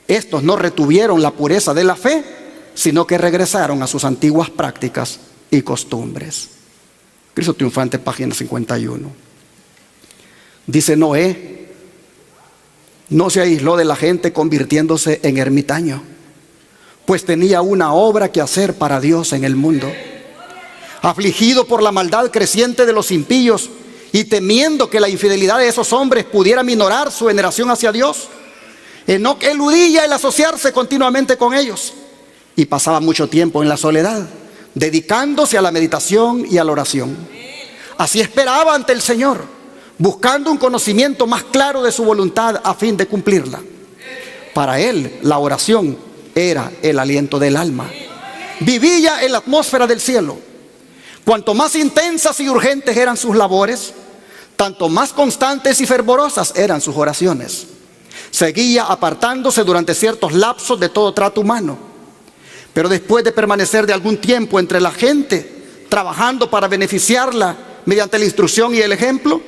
Estos no retuvieron la pureza de la fe, sino que regresaron a sus antiguas prácticas y costumbres. Cristo Triunfante, página 51. Dice Noé, no se aisló de la gente convirtiéndose en ermitaño, pues tenía una obra que hacer para Dios en el mundo. Afligido por la maldad creciente de los impíos y temiendo que la infidelidad de esos hombres pudiera minorar su veneración hacia Dios, Enoc eludía el asociarse continuamente con ellos y pasaba mucho tiempo en la soledad, dedicándose a la meditación y a la oración. Así esperaba ante el Señor, buscando un conocimiento más claro de su voluntad a fin de cumplirla. Para él, la oración era el aliento del alma. Vivía en la atmósfera del cielo. Cuanto más intensas y urgentes eran sus labores, tanto más constantes y fervorosas eran sus oraciones. Seguía apartándose durante ciertos lapsos de todo trato humano. Pero después de permanecer de algún tiempo entre la gente, trabajando para beneficiarla mediante la instrucción y el ejemplo,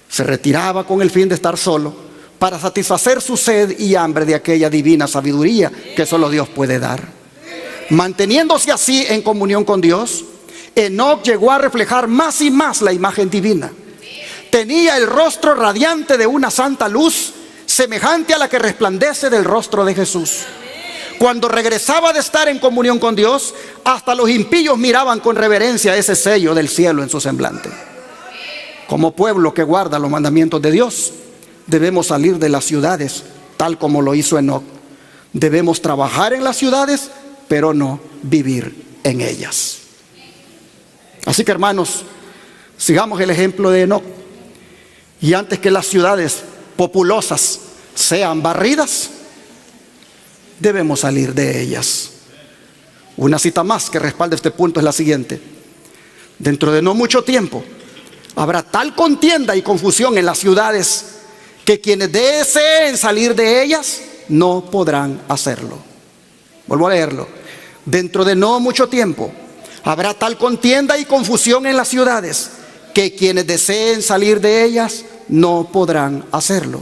se retiraba con el fin de estar solo para satisfacer su sed y hambre de aquella divina sabiduría que solo Dios puede dar. Manteniéndose así en comunión con Dios, Enoc llegó a reflejar más y más la imagen divina. Tenía el rostro radiante de una santa luz, semejante a la que resplandece del rostro de Jesús. Cuando regresaba de estar en comunión con Dios, hasta los impíos miraban con reverencia ese sello del cielo en su semblante. Como pueblo que guarda los mandamientos de Dios, debemos salir de las ciudades, tal como lo hizo Enoc. Debemos trabajar en las ciudades, pero no vivir en ellas. Así que, hermanos, sigamos el ejemplo de Enoc. Y antes que las ciudades populosas sean barridas, debemos salir de ellas. Una cita más que respalda este punto es la siguiente: dentro de no mucho tiempo habrá tal contienda y confusión en las ciudades que quienes deseen salir de ellas no podrán hacerlo. Vuelvo a leerlo. Dentro de no mucho tiempo habrá tal contienda y confusión en las ciudades que quienes deseen salir de ellas no podrán hacerlo.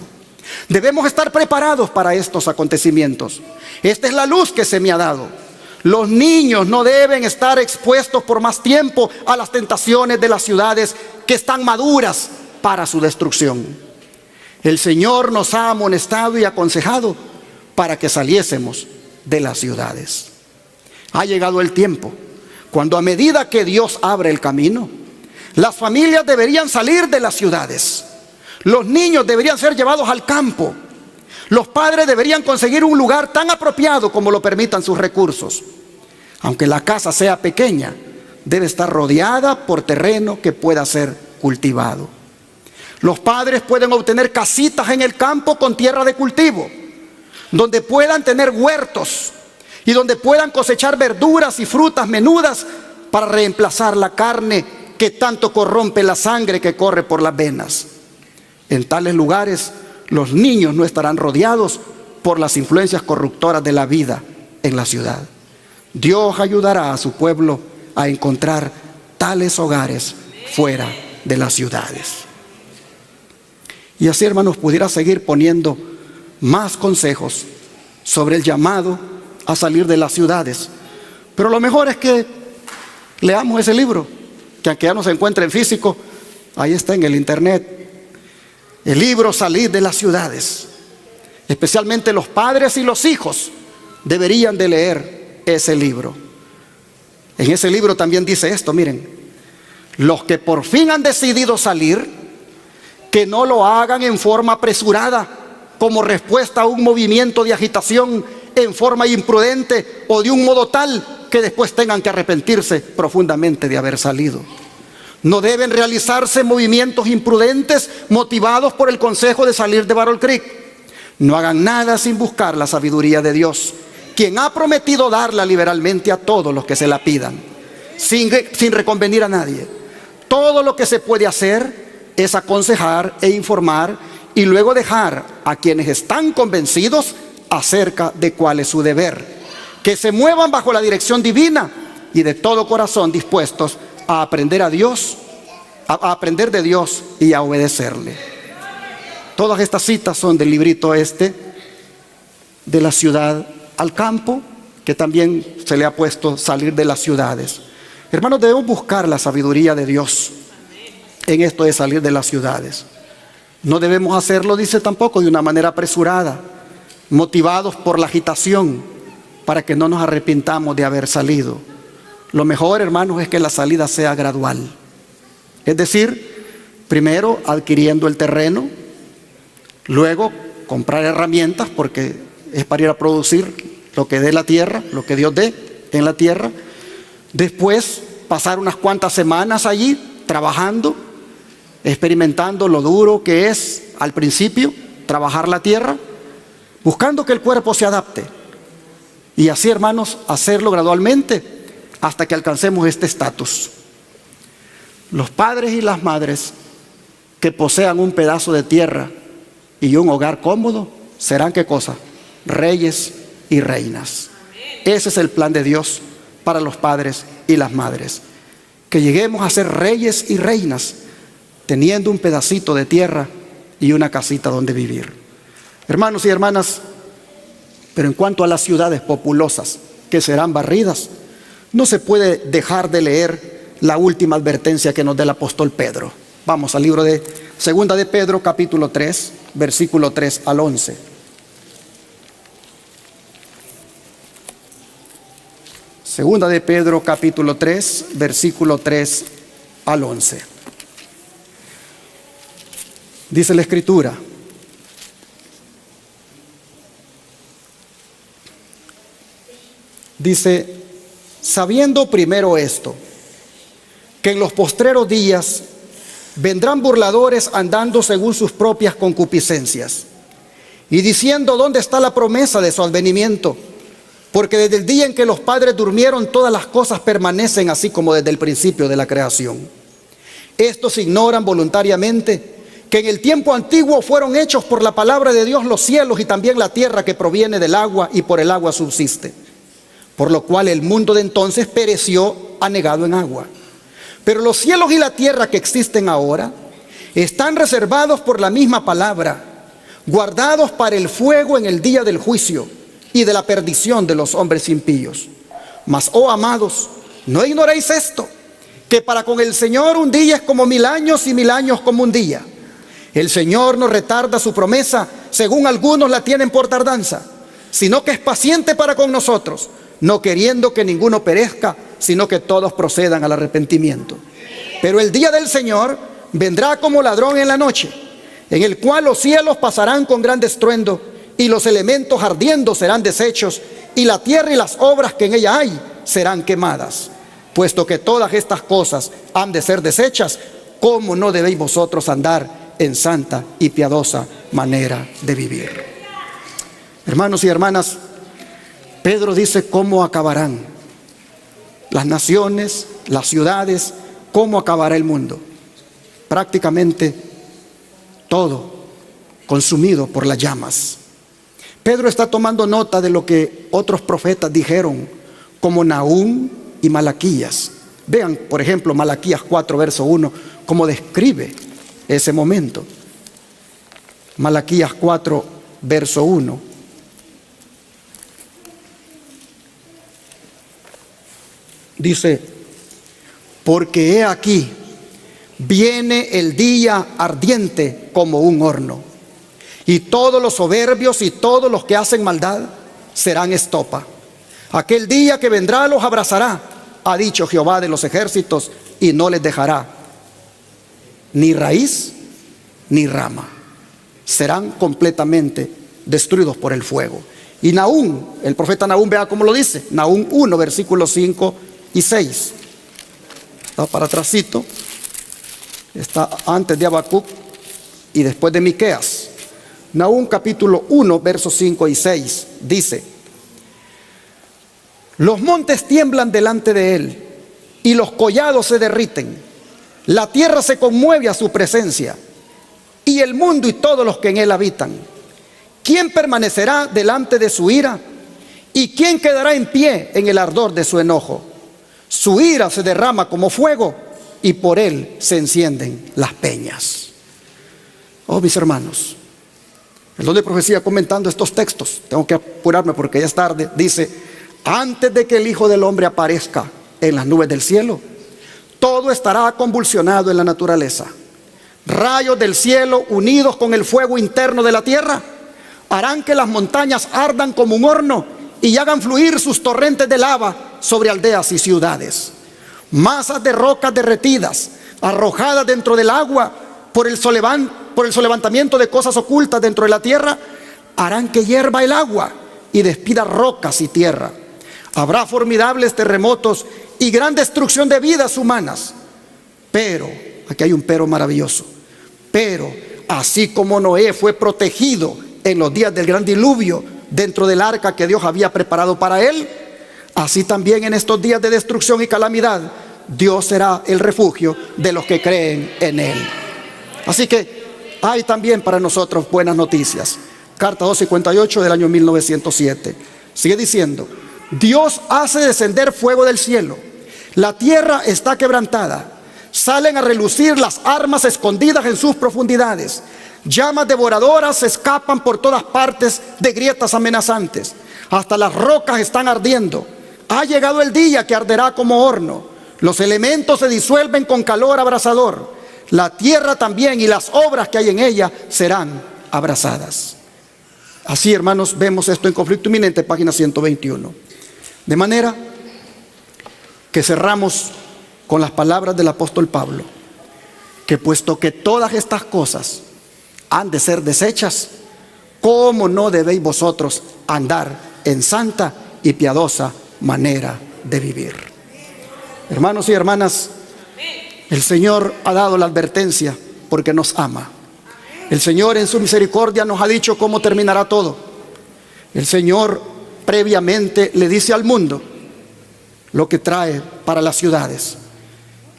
Debemos estar preparados para estos acontecimientos. Esta es la luz que se me ha dado. Los niños no deben estar expuestos por más tiempo a las tentaciones de las ciudades que están maduras para su destrucción. El Señor nos ha amonestado y aconsejado para que saliésemos de las ciudades. Ha llegado el tiempo cuando, a medida que Dios abre el camino, las familias deberían salir de las ciudades. Los niños deberían ser llevados al campo. Los padres deberían conseguir un lugar tan apropiado como lo permitan sus recursos. Aunque la casa sea pequeña, debe estar rodeada por terreno que pueda ser cultivado. Los padres pueden obtener casitas en el campo con tierra de cultivo, donde puedan tener huertos y donde puedan cosechar verduras y frutas menudas para reemplazar la carne que tanto corrompe la sangre que corre por las venas. En tales lugares, los niños no estarán rodeados por las influencias corruptoras de la vida en la ciudad. Dios ayudará a su pueblo a encontrar tales hogares fuera de las ciudades. Y así, hermanos, pudiera seguir poniendo más consejos sobre el llamado a salir de las ciudades. Pero lo mejor es que leamos ese libro, que aunque ya no se encuentre en físico, ahí está en el internet. El libro Salir de las ciudades. Especialmente los padres y los hijos deberían de leer ese libro. En ese libro también dice esto, miren: los que por fin han decidido salir, que no lo hagan en forma apresurada, como respuesta a un movimiento de agitación en forma imprudente o de un modo tal que después tengan que arrepentirse profundamente de haber salido. No deben realizarse movimientos imprudentes motivados por el consejo de salir de Battle Creek. No hagan nada sin buscar la sabiduría de Dios, quien ha prometido darla liberalmente a todos los que se la pidan, sin reconvenir a nadie. Todo lo que se puede hacer es aconsejar e informar y luego dejar a quienes están convencidos acerca de cuál es su deber, que se muevan bajo la dirección divina y de todo corazón dispuestos a aprender a aprender de Dios y a obedecerle. Todas estas citas son del librito de la ciudad al campo, que también se le ha puesto salir de las ciudades. Hermanos, debemos buscar la sabiduría de Dios en esto de salir de las ciudades. No debemos hacerlo, dice, tampoco de una manera apresurada, motivados por la agitación, para que no nos arrepintamos de haber salido. Lo mejor, hermanos, es que la salida sea gradual. Es decir, primero adquiriendo el terreno, luego comprar herramientas, porque es para ir a producir lo que dé la tierra, lo que Dios dé en la tierra. Después pasar unas cuantas semanas allí trabajando, experimentando lo duro que es al principio trabajar la tierra, buscando que el cuerpo se adapte. Y así, hermanos, hacerlo gradualmente hasta que alcancemos este estatus. Los padres y las madres que posean un pedazo de tierra y un hogar cómodo serán, ¿qué cosa? Reyes y reinas. Ese es el plan de Dios para los padres y las madres, que lleguemos a ser reyes y reinas teniendo un pedacito de tierra y una casita donde vivir. Hermanos y hermanas, pero en cuanto a las ciudades populosas que serán barridas, no se puede dejar de leer la última advertencia que nos da el apóstol Pedro. Vamos al libro de Segunda de Pedro, capítulo 3, versículo 3 al 11. Segunda de Pedro capítulo 3, versículo 3 al 11. Dice la Escritura: dice, sabiendo primero esto, que en los postreros días vendrán burladores andando según sus propias concupiscencias, y diciendo: ¿dónde está la promesa de su advenimiento? Porque desde el día en que los padres durmieron, todas las cosas permanecen así como desde el principio de la creación. Estos ignoran voluntariamente que en el tiempo antiguo fueron hechos por la palabra de Dios los cielos y también la tierra, que proviene del agua y por el agua subsiste. Por lo cual el mundo de entonces pereció anegado en agua. Pero los cielos y la tierra que existen ahora están reservados por la misma palabra, guardados para el fuego en el día del juicio y de la perdición de los hombres impíos. Mas, oh amados, no ignoréis esto, que para con el Señor un día es como 1000 años y 1000 años como un día. El Señor no retarda su promesa, según algunos la tienen por tardanza, sino que es paciente para con nosotros, no queriendo que ninguno perezca, sino que todos procedan al arrepentimiento. Pero el día del Señor vendrá como ladrón en la noche, en el cual los cielos pasarán con gran estruendo, y los elementos ardiendo serán deshechos, y la tierra y las obras que en ella hay serán quemadas. Puesto que todas estas cosas han de ser deshechas, ¿cómo no debéis vosotros andar en santa y piadosa manera de vivir? Hermanos y hermanas, Pedro dice cómo acabarán las naciones, las ciudades, cómo acabará el mundo. Prácticamente todo consumido por las llamas. Pedro está tomando nota de lo que otros profetas dijeron, como Nahum y Malaquías. Vean, por ejemplo, Malaquías 4, verso 1, cómo describe ese momento. Malaquías 4, verso 1. Dice: porque he aquí, viene el día ardiente como un horno, y todos los soberbios y todos los que hacen maldad serán estopa. Aquel día que vendrá los abrazará, ha dicho Jehová de los ejércitos, y no les dejará ni raíz ni rama. Serán completamente destruidos por el fuego. Y Nahum, el profeta Nahum, vea cómo lo dice. Nahum 1, versículos 5 y 6. Está para atrásito. Está antes de Habacuc y después de Miqueas. Nahum capítulo 1, versos 5 y 6 dice: los montes tiemblan delante de él, y los collados se derriten. La tierra se conmueve a su presencia, y el mundo y todos los que en él habitan. ¿Quién permanecerá delante de su ira? ¿Y quién quedará en pie en el ardor de su enojo? Su ira se derrama como fuego, y por él se encienden las peñas. Oh, mis hermanos, el don de profecía, comentando estos textos, tengo que apurarme porque ya es tarde, dice: antes de que el Hijo del Hombre aparezca en las nubes del cielo, todo estará convulsionado en la naturaleza. Rayos del cielo unidos con el fuego interno de la tierra harán que las montañas ardan como un horno y hagan fluir sus torrentes de lava sobre aldeas y ciudades. Masas de rocas derretidas, arrojadas dentro del agua por el solevantamiento de cosas ocultas dentro de la tierra, harán que hierva el agua y despida rocas y tierra. Habrá formidables terremotos y gran destrucción de vidas humanas. Pero, aquí hay un pero maravilloso, pero así como Noé fue protegido en los días del gran diluvio dentro del arca que Dios había preparado para él, así también en estos días de destrucción y calamidad, Dios será el refugio de los que creen en él. Así que hay también para nosotros buenas noticias. Carta 258 del año 1907. Sigue diciendo: Dios hace descender fuego del cielo, la tierra está quebrantada, salen a relucir las armas escondidas en sus profundidades, llamas devoradoras se escapan por todas partes de grietas amenazantes, hasta las rocas están ardiendo. Ha llegado el día que arderá como horno, los elementos se disuelven con calor abrasador, la tierra también y las obras que hay en ella serán abrasadas. Así, hermanos, vemos esto en Conflicto Inminente, página 121. De manera que cerramos con las palabras del apóstol Pablo, que puesto que todas estas cosas han de ser deshechas, ¿cómo no debéis vosotros andar en santa y piadosa manera de vivir? Hermanos y hermanas, el Señor ha dado la advertencia porque nos ama. El Señor en su misericordia nos ha dicho cómo terminará todo. El Señor previamente le dice al mundo lo que trae para las ciudades.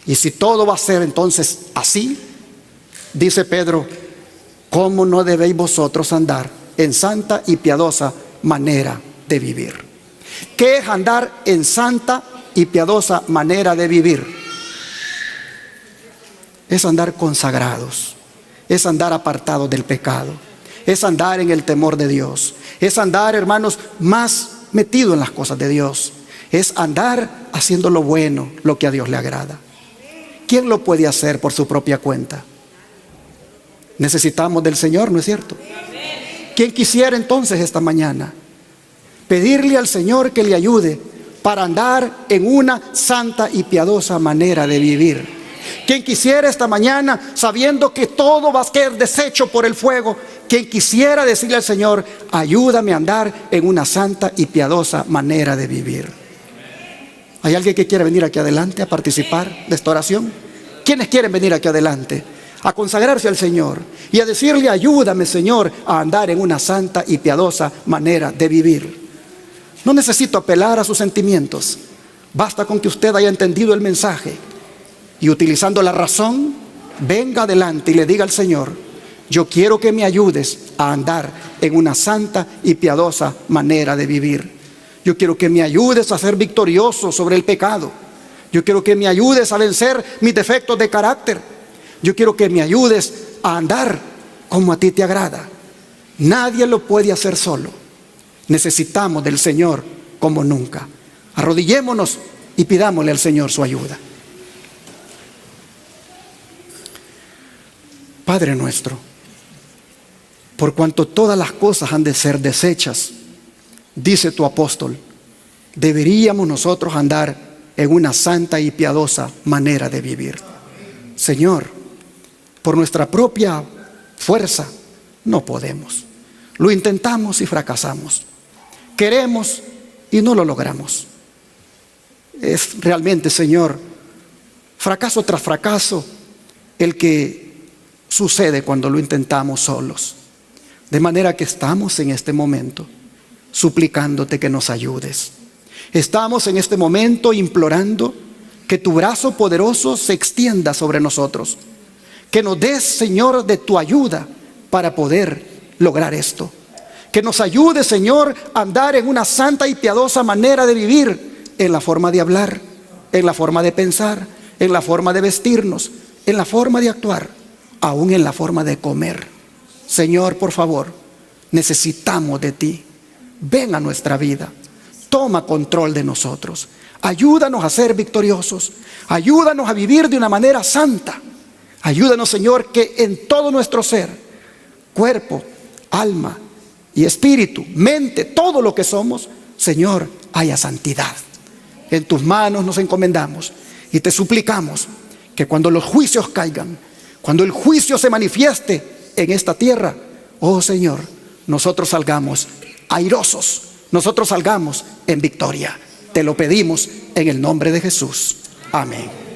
Y si todo va a ser entonces así, dice Pedro, ¿cómo no debéis vosotros andar en santa y piadosa manera de vivir? ¿Qué es andar en santa y piadosa manera de vivir? Es andar consagrados, es andar apartados del pecado, es andar en el temor de Dios, es andar, hermanos, más metido en las cosas de Dios, es andar haciendo lo bueno, lo que a Dios le agrada. ¿Quién lo puede hacer por su propia cuenta? Necesitamos del Señor, ¿no es cierto? ¿Quién quisiera entonces esta mañana pedirle al Señor que le ayude para andar en una santa y piadosa manera de vivir? ¿Quién quisiera esta mañana, sabiendo que todo va a ser deshecho por el fuego, quien quisiera decirle al Señor, ayúdame a andar en una santa y piadosa manera de vivir? ¿Hay alguien que quiere venir aquí adelante a participar de esta oración? ¿Quiénes quieren venir aquí adelante a consagrarse al Señor y a decirle, ayúdame, Señor, a andar en una santa y piadosa manera de vivir? No necesito apelar a sus sentimientos. Basta con que usted haya entendido el mensaje y, utilizando la razón, venga adelante y le diga al Señor, yo quiero que me ayudes a andar en una santa y piadosa manera de vivir. Yo quiero que me ayudes a ser victorioso sobre el pecado. Yo quiero que me ayudes a vencer mis defectos de carácter. Yo quiero que me ayudes a andar como a ti te agrada. Nadie lo puede hacer solo. Necesitamos del Señor como nunca. Arrodillémonos y pidámosle al Señor su ayuda. Padre nuestro, por cuanto todas las cosas han de ser deshechas, dice tu apóstol, deberíamos nosotros andar en una santa y piadosa manera de vivir. Señor, por nuestra propia fuerza no podemos. Lo intentamos y fracasamos. Queremos y no lo logramos. Es realmente, Señor, fracaso tras fracaso el que sucede cuando lo intentamos solos. De manera que estamos en este momento suplicándote que nos ayudes. Estamos en este momento implorando que tu brazo poderoso se extienda sobre nosotros. Que nos des, Señor, de tu ayuda para poder lograr esto. Que nos ayude, Señor, a andar en una santa y piadosa manera de vivir, en la forma de hablar, en la forma de pensar, en la forma de vestirnos, en la forma de actuar, aún en la forma de comer. Señor, por favor, necesitamos de ti. Ven a nuestra vida, toma control de nosotros, ayúdanos a ser victoriosos, ayúdanos a vivir de una manera santa. Ayúdanos, Señor, que en todo nuestro ser, cuerpo, alma y espíritu, mente, todo lo que somos, Señor, haya santidad. En tus manos nos encomendamos y te suplicamos que cuando los juicios caigan, cuando el juicio se manifieste en esta tierra, oh Señor, nosotros salgamos airosos, nosotros salgamos en victoria. Te lo pedimos en el nombre de Jesús. Amén.